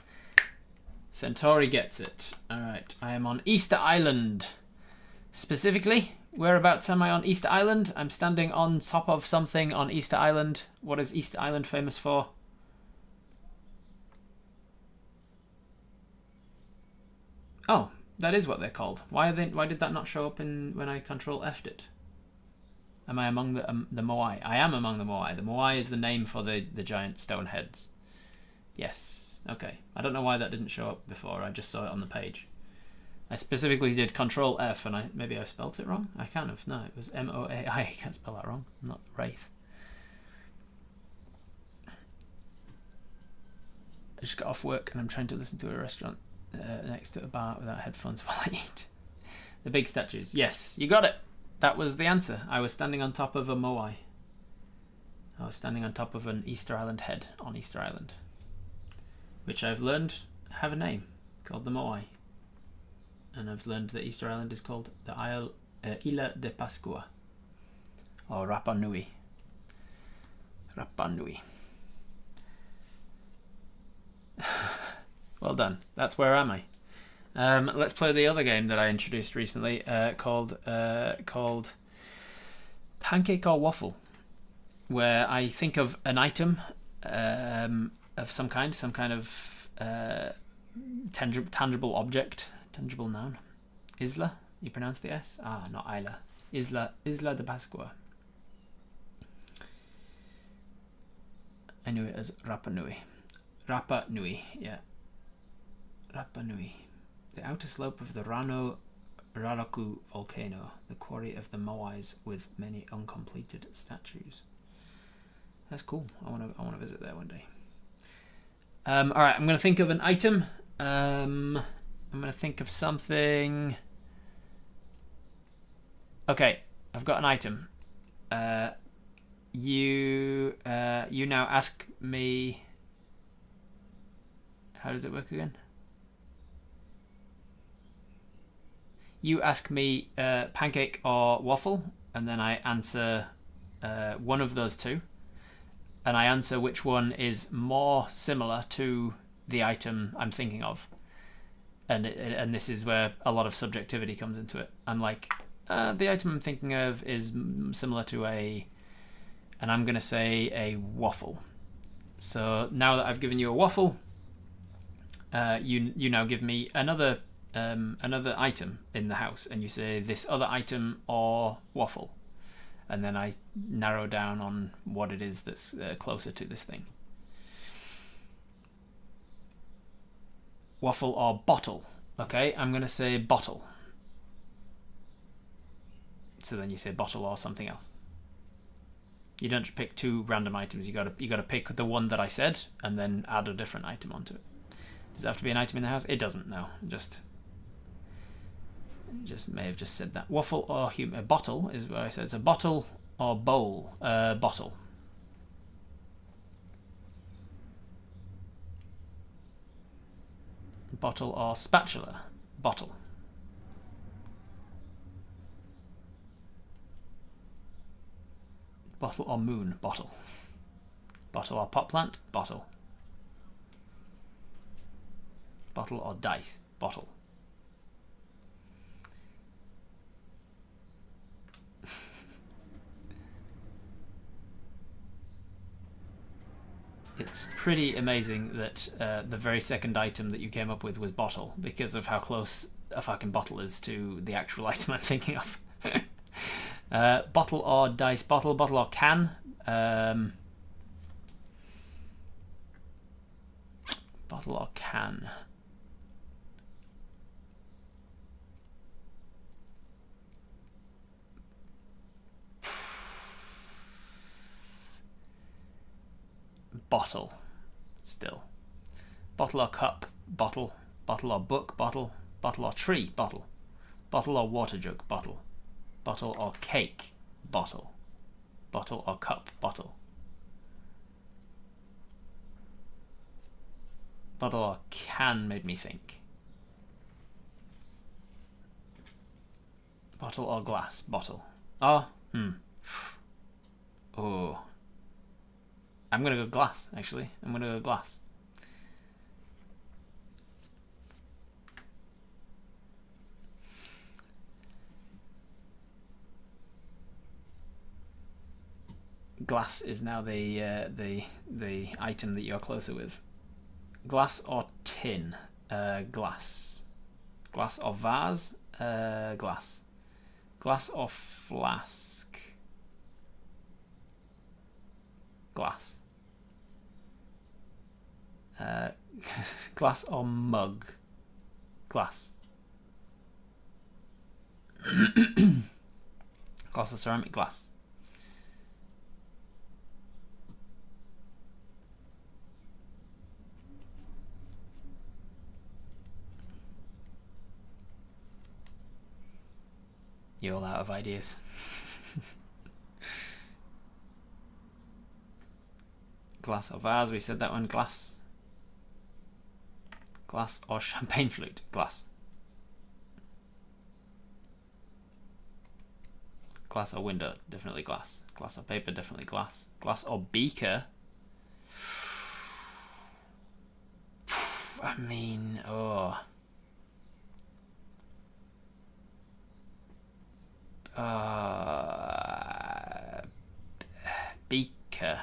Centauri gets it. Alright, I am on Easter Island. Specifically, whereabouts am I on Easter Island? I'm standing on top of something on Easter Island. What is Easter Island famous for? Oh, that is what they're called. Why did that not show up when I Control F'd it? Am I among the Moai? I am among the Moai. The Moai is the name for the giant stone heads. Yes. Okay. I don't know why that didn't show up before. I just saw it on the page. I specifically did Control F, and maybe I spelt it wrong. I can't have. No, it was Moai. I can't spell that wrong. I'm not Wraith. I just got off work and I'm trying to listen to a restaurant next to a bar without headphones while I eat. The big statues. Yes, you got it. That was the answer. I was standing on top of a Moai. I was standing on top of an Easter Island head on Easter Island, which I've learned have a name called the Moai. And I've learned that Easter Island is called the Isla de Pascua, or Rapa Nui. Rapa Nui. Well done. That's Where Am I? Let's play the other game that I introduced recently, called Pancake or Waffle, where I think of an item of some kind of tangible object, tangible noun. Isla, you pronounce the S? Ah, not Isla. Isla de Pascua. I knew it as Rapa Nui. Rapa Nui, yeah. Rapa Nui. The outer slope of the Rano Raraku volcano, the quarry of the Moais with many uncompleted statues. That's cool. I want to visit there one day. All right, I'm going to think of an item. I'm going to think of something. Okay, I've got an item. You now ask me. How does it work again? You ask me pancake or waffle, and then I answer one of those two, and I answer which one is more similar to the item I'm thinking of, and this is where a lot of subjectivity comes into it. I'm like, the item I'm thinking of is similar to and I'm gonna say a waffle. So now that I've given you a waffle, you now give me another item in the house, and you say this other item or waffle, and then I narrow down on what it is that's closer to this thing. Waffle or bottle. Okay, I'm gonna say bottle. So then you say bottle or something else. You don't pick two random items. You gotta pick the one that I said and then add a different item onto it. Does it have to be an item in the house? It doesn't. No, just may have just said that. Waffle or a bottle is what I said. It's a bottle or bowl. Bottle. Bottle or spatula. Bottle. Bottle or moon. Bottle. Bottle or pot plant. Bottle. Bottle or dice. Bottle. It's pretty amazing that the very second item that you came up with was bottle, because of how close a fucking bottle is to the actual item I'm thinking of. Bottle or dice. Bottle. Bottle or can. Bottle or can. Bottle. Still. Bottle or cup. Bottle. Bottle or book. Bottle. Bottle or tree. Bottle. Bottle or water jug. Bottle. Bottle or cake. Bottle. bottle or cup, bottle. Bottle or can made me think. Bottle or glass, bottle. Oh, Oh. I'm gonna go glass, actually. I'm gonna go glass. Glass is now the item that you're closer with. Glass or tin? Glass. Glass or vase? Glass. Glass or flask? Glass. Glass or mug? Glass. Glass or ceramic? Glass. You're all out of ideas. Glass or vase, we said that one. Glass. Glass or champagne flute? Glass. Glass or window? Definitely glass. Glass or paper? Definitely glass. Glass or beaker? I mean, oh. Beaker.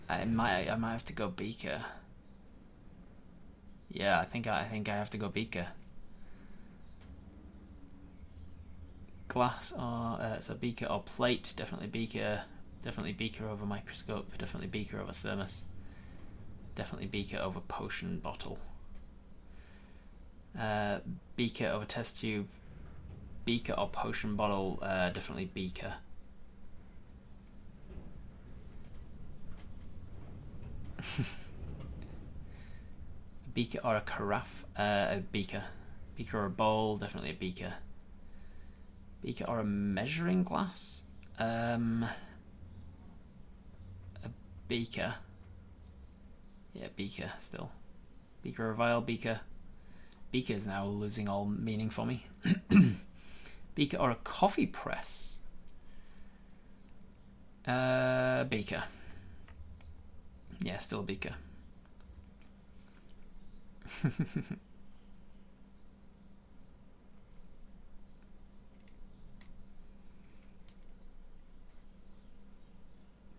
I might have to go beaker. Yeah, I think I have to go beaker. Glass or so beaker or plate? Definitely beaker. Definitely beaker over microscope. Definitely beaker over thermos. Definitely beaker over potion bottle. Beaker over test tube. Beaker or potion bottle? Definitely beaker. Beaker or a carafe? A beaker. Beaker or a bowl? Definitely a beaker. Beaker or a measuring glass? A beaker. Yeah, beaker still. Beaker or a vial? Beaker. Beaker is now losing all meaning for me. Beaker or a coffee press? Beaker. Yeah, still a beaker.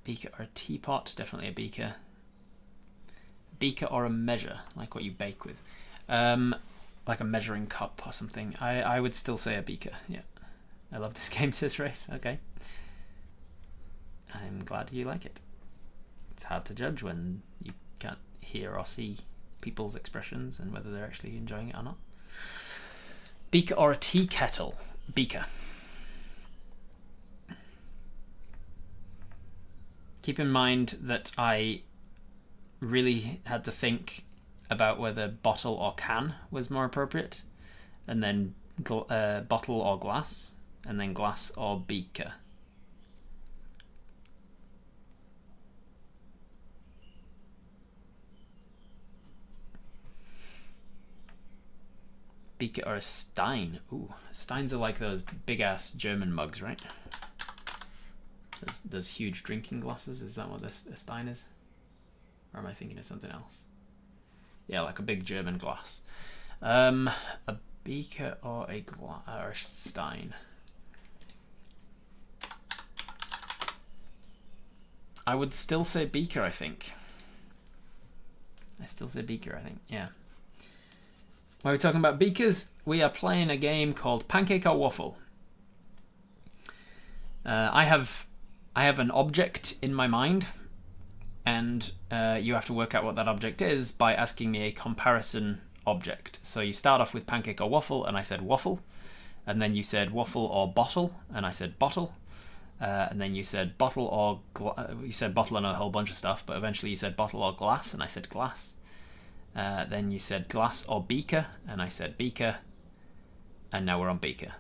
Beaker or a teapot? Definitely a beaker. Beaker or a measure, like what you bake with. Like a measuring cup or something. I would still say a beaker, yeah. I love this game, says Wraith. Okay. I'm glad you like it. It's hard to judge when you can't hear or see people's expressions and whether they're actually enjoying it or not. Beaker or a tea kettle? Beaker. Keep in mind that I really had to think about whether bottle or can was more appropriate, and then bottle or glass, and then glass or beaker. Beaker or a stein? Ooh, steins are like those big ass German mugs, right? Those huge drinking glasses. Is that what a stein is? Or am I thinking of something else? Yeah, like a big German glass. A beaker or a stein? I would still say beaker, I think. I still say beaker, I think. Yeah. While we're talking about beakers, we are playing a game called Pancake or Waffle. I have an object in my mind, and you have to work out what that object is by asking me a comparison object. So you start off with pancake or waffle, and I said waffle, and then you said waffle or bottle, and I said bottle, and then you said bottle or you said bottle and a whole bunch of stuff, but eventually you said bottle or glass, and I said glass. Then you said glass or beaker, and I said beaker, and now we're on beaker.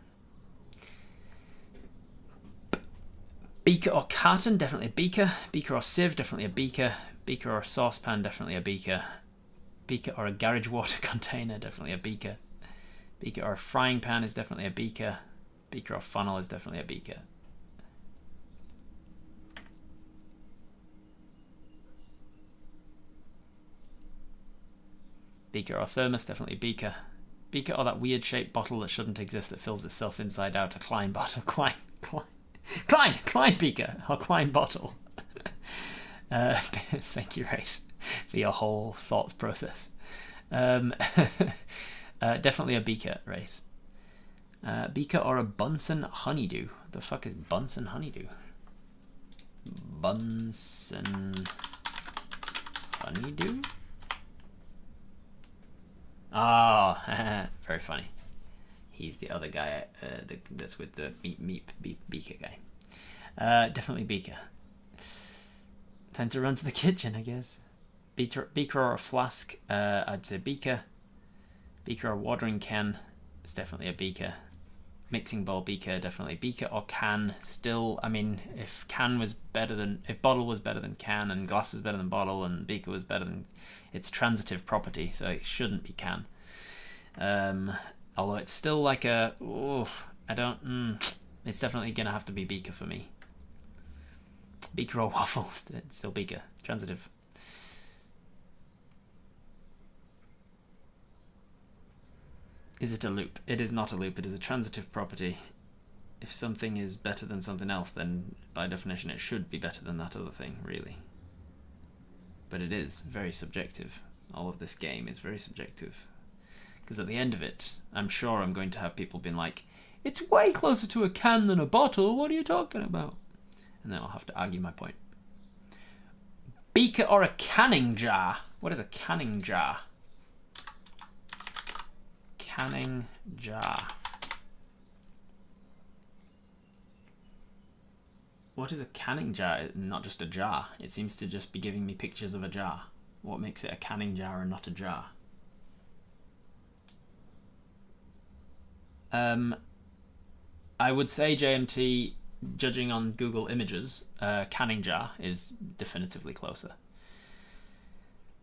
Beaker or carton, definitely a beaker. Beaker or sieve, definitely a beaker. Beaker or a saucepan, definitely a beaker. Beaker or a garage water container, definitely a beaker. Beaker or a frying pan is definitely a beaker. Beaker or funnel is definitely a beaker. Beaker or thermos, definitely beaker. Beaker or that weird shaped bottle that shouldn't exist that fills itself inside out, a Klein bottle. Klein beaker or Klein bottle. Thank you, Wraith, for your whole thoughts process. Definitely a beaker, Wraith. Beaker or a Bunsen honeydew. What the fuck is Bunsen honeydew? Bunsen honeydew? Oh, very funny. He's the other guy that's with the beaker guy. Definitely beaker. Time to run to the kitchen, I guess. Beaker or a flask, I'd say beaker. Beaker or watering can, it's definitely a beaker. Mixing bowl, beaker, definitely beaker. Or can, still, I mean, if bottle was better than can, and glass was better than bottle, and beaker was better than, it's transitive property, so it shouldn't be can. Although it's still like a, it's definitely gonna have to be beaker for me. Beaker or waffle, it's still beaker, transitive. Is it a loop? It is not a loop, it is a transitive property. If something is better than something else, then by definition it should be better than that other thing, really. But it is very subjective. All of this game is very subjective. Because at the end of it, I'm sure I'm going to have people being like, it's way closer to a can than a bottle, what are you talking about? And then I'll have to argue my point. Beaker or a canning jar? What is a canning jar? Canning jar. What is a canning jar? Not just a jar. It seems to just be giving me pictures of a jar. What makes it a canning jar and not a jar? I would say JMT, judging on Google Images, canning jar is definitively closer.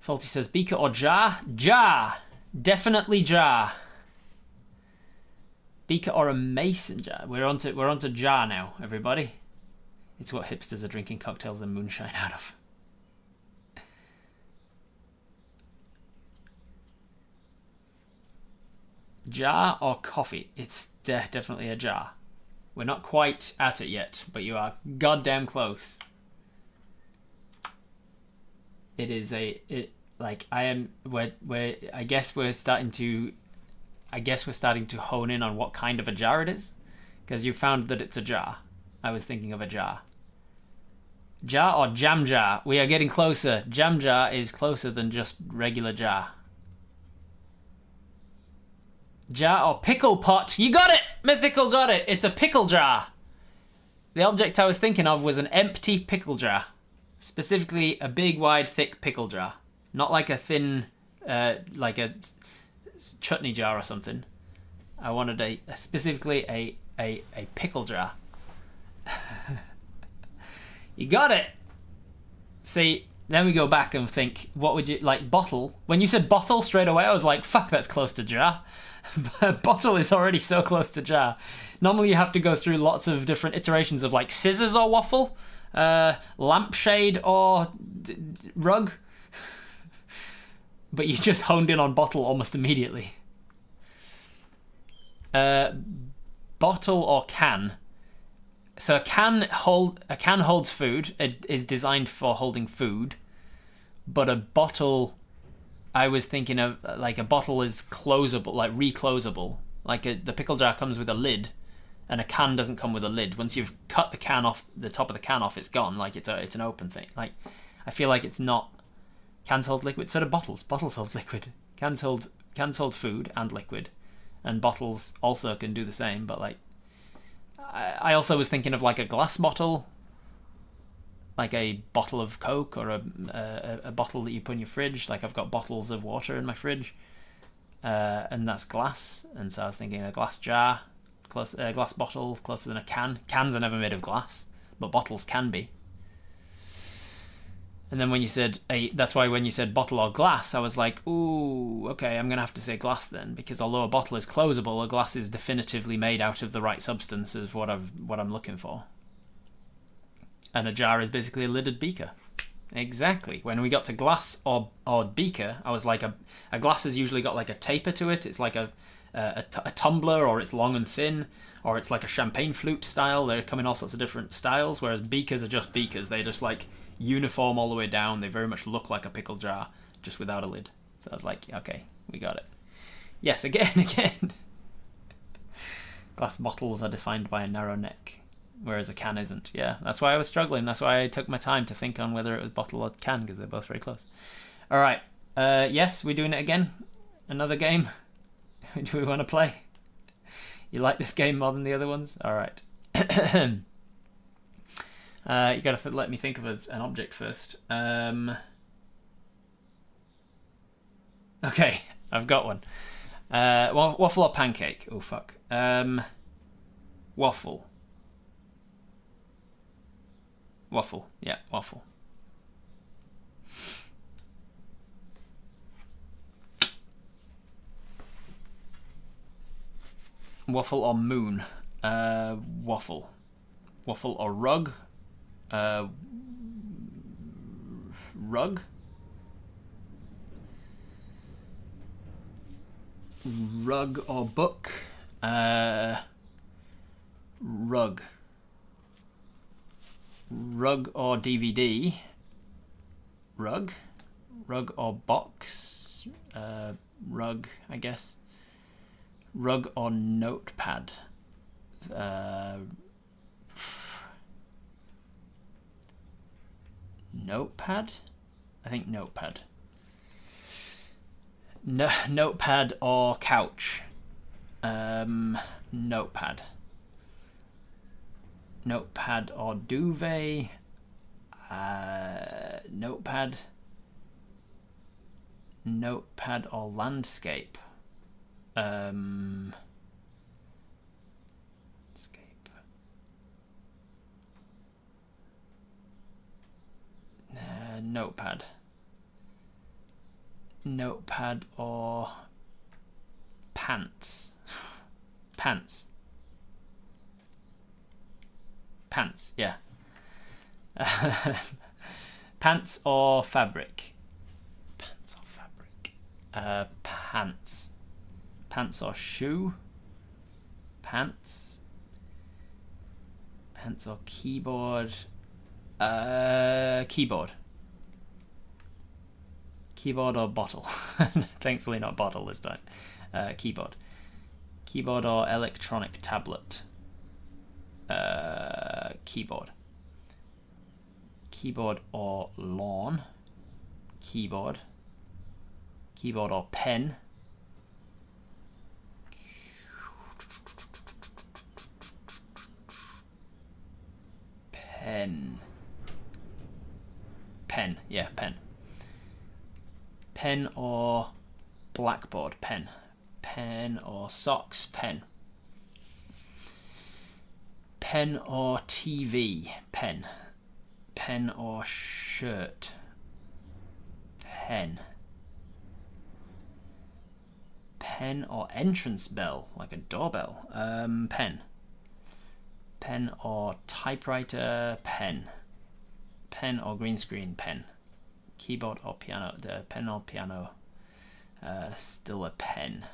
Faulty says beaker or jar? Jar! Definitely jar. Beaker or a mason jar? We're onto jar now, everybody. It's what hipsters are drinking cocktails and moonshine out of. Jar or coffee? It's definitely a jar. We're not quite at it yet, but you are goddamn close. It is I guess we're starting to hone in on what kind of a jar it is, because you found that it's a jar. I was thinking of a jar. Jar or jam jar? We are getting closer. Jam jar is closer than just regular jar. Jar or pickle pot? You got it! Mythical got it! It's a pickle jar. The object I was thinking of was an empty pickle jar. Specifically a big, wide, thick pickle jar. Not like a thin, like a chutney jar or something. I wanted specifically a pickle jar. You got it! See, then we go back and think, what would you, like, bottle? When you said bottle straight away, I was like, fuck, that's close to jar. Bottle is already so close to jar. Normally you have to go through lots of different iterations of, like, scissors or waffle, lampshade or rug. But you just honed in on bottle almost immediately. Bottle or can? So a can holds food. It is designed for holding food, but a bottle, I was thinking of, like, a bottle is closable, like reclosable. Like the pickle jar comes with a lid, and a can doesn't come with a lid. Once you've cut the can off, the top of the can off, it's gone. Like it's an open thing. Like I feel like it's not. Cans hold liquid. So do bottles. Bottles hold liquid. Cans hold food and liquid, and bottles also can do the same. But like, I also was thinking of like a glass bottle, like a bottle of Coke or a bottle that you put in your fridge. Like I've got bottles of water in my fridge, and that's glass. And so I was thinking a glass jar, glass bottle, closer than a can. Cans are never made of glass. but bottles can be. And then when you said that's why when you said bottle or glass, I was like, ooh, okay, I'm gonna have to say glass then, because although a bottle is closable, a glass is definitively made out of the right substance of what I'm looking for. And a jar is basically a lidded beaker. Exactly. When we got to glass or beaker, I was like, a glass has usually got like a taper to it. It's like a tumbler, or it's long and thin, or it's like a champagne flute style. They come in all sorts of different styles, whereas beakers are just beakers. They just like uniform all the way down. They very much look like a pickle jar, just without a lid. So I was like, okay, we got it. Yes, again. Glass bottles are defined by a narrow neck, whereas a can isn't. Yeah, that's why I was struggling. That's why I took my time to think on whether it was bottle or can, because they're both very close. All right. Yes, we're doing it again. Another game. Do we want to play? You like this game more than the other ones? All right. You got to let me think of an object first. Okay, I've got one. Waffle or pancake? Oh, fuck. Waffle. Waffle. Yeah, waffle. Waffle or moon? Waffle. Waffle or rug? Rug? Rug or book? Rug. Rug or DVD? Rug? Rug or box? Rug, I guess. Rug or notepad? Notepad? I think notepad. Notepad or couch? Notepad. Notepad or duvet? Notepad. Notepad or landscape? Landscape. Notepad. Notepad or pants? Pants. Pants, yeah. Pants or fabric? Pants or fabric? Pants. Pants or shoe? Pants. Pants or keyboard? Keyboard. Keyboard or bottle? Thankfully not bottle this time. Keyboard. Keyboard or electronic tablet? Keyboard. Keyboard or lawn? Keyboard. Keyboard or pen? Pen. Pen, yeah, pen. Pen or blackboard? Pen. Pen or socks? Pen. Pen or TV? Pen. Pen or shirt? Pen. Pen or entrance bell, like a doorbell? Pen. Pen or typewriter? Pen. Pen or green screen? Pen. Keyboard or piano? The pen or piano? Still a pen.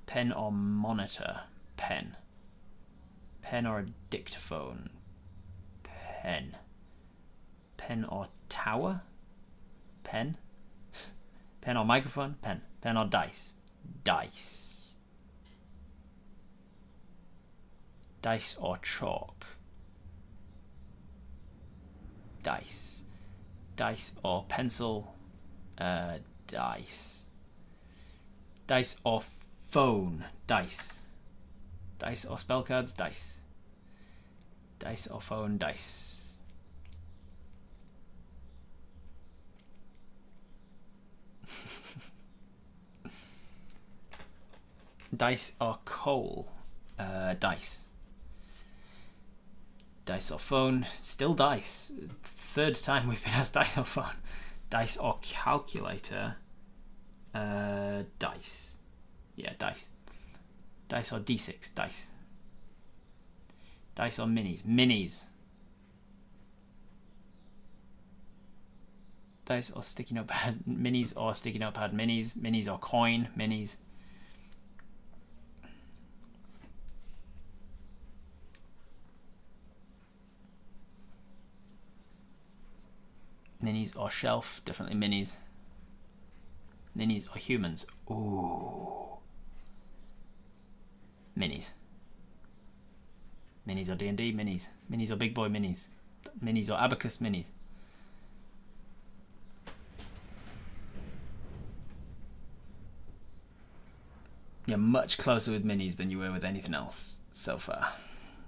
Pen or monitor? Pen. Pen or a dictaphone? Pen. Pen or tower? Pen. Pen or microphone? Pen. Pen or dice? Dice. Dice or chalk? Dice. Dice or pencil? Dice. Dice or phone? Dice. Dice or spell cards? Dice. Dice or phone? Dice. Dice or coal? Dice. Dice or phone? Still dice. Third time we've been asked dice or phone. Dice or calculator? Dice. Yeah, dice. Dice or D6? Dice. Dice or minis? Minis. Dice or sticky notepad? Minis or sticky notepad? Minis. Minis or coin? Minis. Minis or shelf? Definitely minis. Minis or humans? Ooh. Minis. Minis or D&D? Minis. Minis or big boy minis? Minis or abacus minis? You're much closer with minis than you were with anything else so far.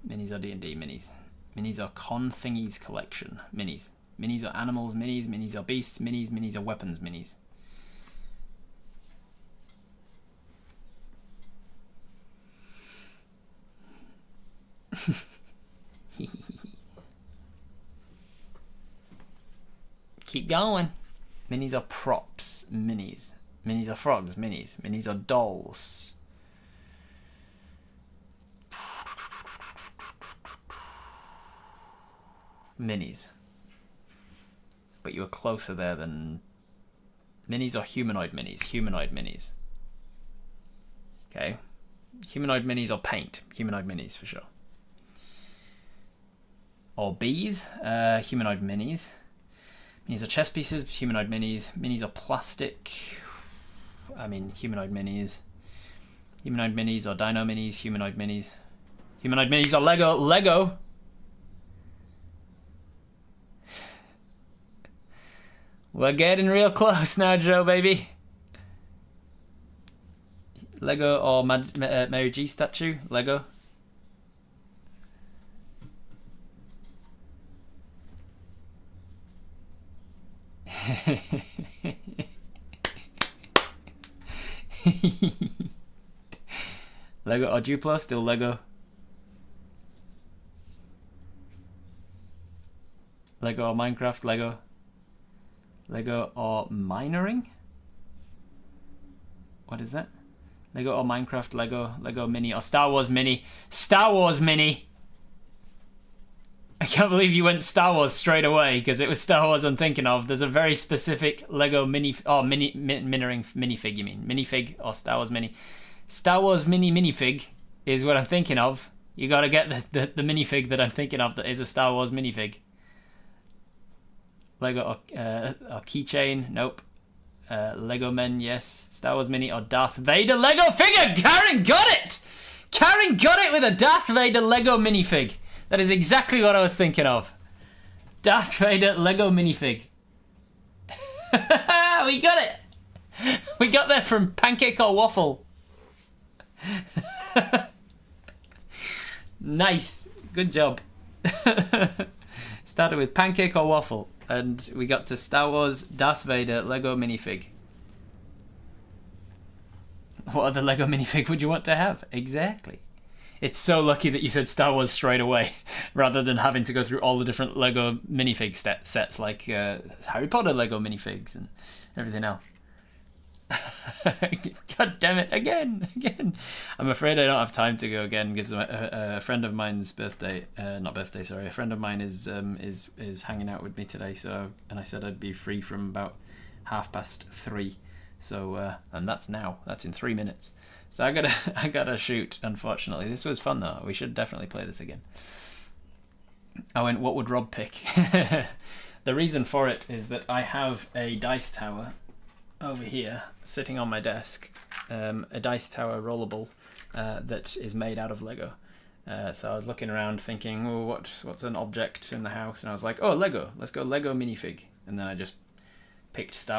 Minis or D&D? Minis. Minis or con thingies collection? Minis. Minis or animals? Minis. Minis or beasts? Minis. Minis or weapons? Minis. Keep going. Minis are props. Minis. Minis are frogs. Minis. Minis are dolls. Minis. But you were closer there than... Minis or humanoid minis? Humanoid minis. Okay. Humanoid minis or paint? Humanoid minis for sure. Or bees? Humanoid minis. Minis are chess pieces. Humanoid minis. Minis are plastic. I mean, humanoid minis. Humanoid minis or dino minis. Humanoid minis. Humanoid minis or Lego. Lego! We're getting real close now, Joe, baby. Lego or Mary G statue? Lego. Lego or Duplo? Still Lego. Lego or Minecraft? Lego. Lego or minoring? What is that? Lego or Minecraft? Lego. Lego Mini or Star Wars Mini? Star Wars Mini! I can't believe you went Star Wars straight away, because it was Star Wars I'm thinking of. There's a very specific Lego mini... Oh, minoring minifig, you mean. Minifig or Star Wars Mini. Star Wars Mini minifig is what I'm thinking of. You gotta get the minifig that I'm thinking of that is a Star Wars minifig. Lego or keychain? Nope. Lego Men, yes. Star Wars Mini or Darth Vader Lego figure! Karen got it! Karen got it with a Darth Vader Lego minifig. That is exactly what I was thinking of. Darth Vader Lego minifig. We got it! We got there from pancake or waffle. Nice. Good job. Started with pancake or waffle. And we got to Star Wars Darth Vader Lego minifig. What other Lego minifig would you want to have? Exactly. It's so lucky that you said Star Wars straight away, rather than having to go through all the different Lego minifig sets, like Harry Potter Lego minifigs and everything else. God damn it! Again. I'm afraid I don't have time to go again because a friend of mine's birthday, not birthday, sorry. A friend of mine is hanging out with me today. So, and I said I'd be free from about 3:30. So, and that's now. That's in 3 minutes. So I gotta shoot. Unfortunately, this was fun though. We should definitely play this again. I went, what would Rob pick? The reason for it is that I have a dice tower over here sitting on my desk, a dice tower rollable that is made out of Lego. So I was looking around thinking, oh, what's an object in the house? And I was like, oh, Lego. Let's go Lego minifig. And then I just picked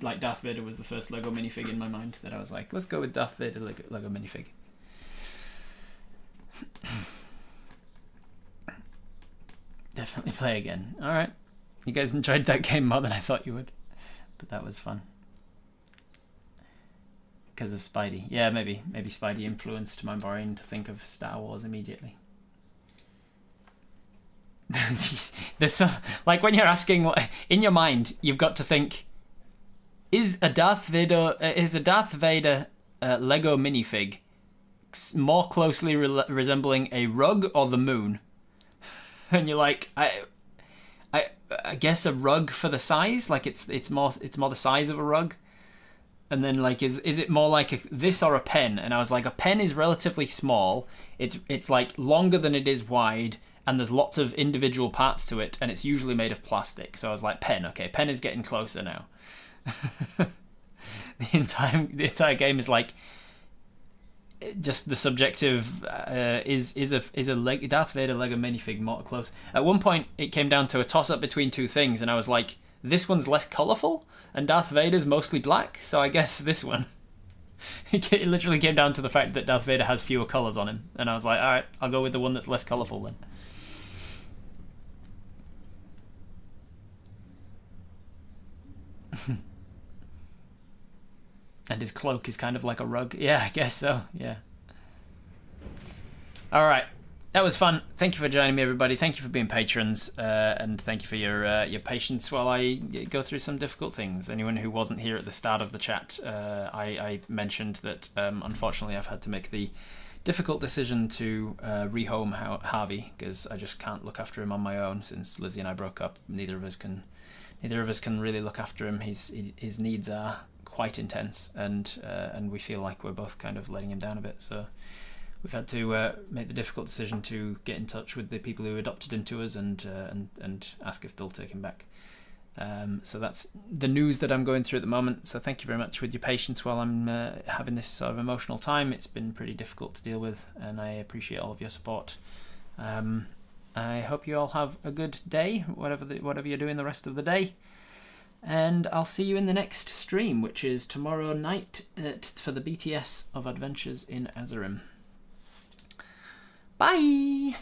like Darth Vader was the first Lego minifig in my mind that I was like, let's go with Darth Vader Lego minifig. Definitely play again. All right. You guys enjoyed that game more than I thought you would. But that was fun. Because of Spidey. Yeah, maybe Spidey influenced my brain to think of Star Wars immediately. There's some, like when you're asking in your mind, you've got to think: is a Darth Vader Lego minifig more closely resembling a rug or the moon? And you're like, I guess a rug for the size, like it's more the size of a rug. And then like is it more like this or a pen? And I was like, a pen is relatively small. It's like longer than it is wide, and there's lots of individual parts to it, and it's usually made of plastic. So I was like, pen. Okay, pen is getting closer now. The entire game is like just the subjective is a Darth Vader Lego minifig more close. At one point, it came down to a toss up between two things, and I was like, this one's less colourful, and Darth Vader's mostly black, so I guess this one. It literally came down to the fact that Darth Vader has fewer colours on him, and I was like, all right, I'll go with the one that's less colourful then. And his cloak is kind of like a rug. Yeah, I guess so. Yeah. All right. That was fun. Thank you for joining me, everybody. Thank you for being patrons, and thank you for your patience while I go through some difficult things. Anyone who wasn't here at the start of the chat, I mentioned that unfortunately I've had to make the difficult decision to rehome Harvey, because I just can't look after him on my own since Lizzie and I broke up. Neither of us can really look after him. His needs are quite intense, and we feel like we're both kind of letting him down a bit. So we've had to make the difficult decision to get in touch with the people who adopted him to us and ask if they'll take him back. So that's the news that I'm going through at the moment. So thank you very much with your patience while I'm having this sort of emotional time. It's been pretty difficult to deal with, and I appreciate all of your support. I hope you all have a good day, whatever you're doing the rest of the day. And I'll see you in the next stream, which is tomorrow night for the BTS of Adventures in Azerim. Bye!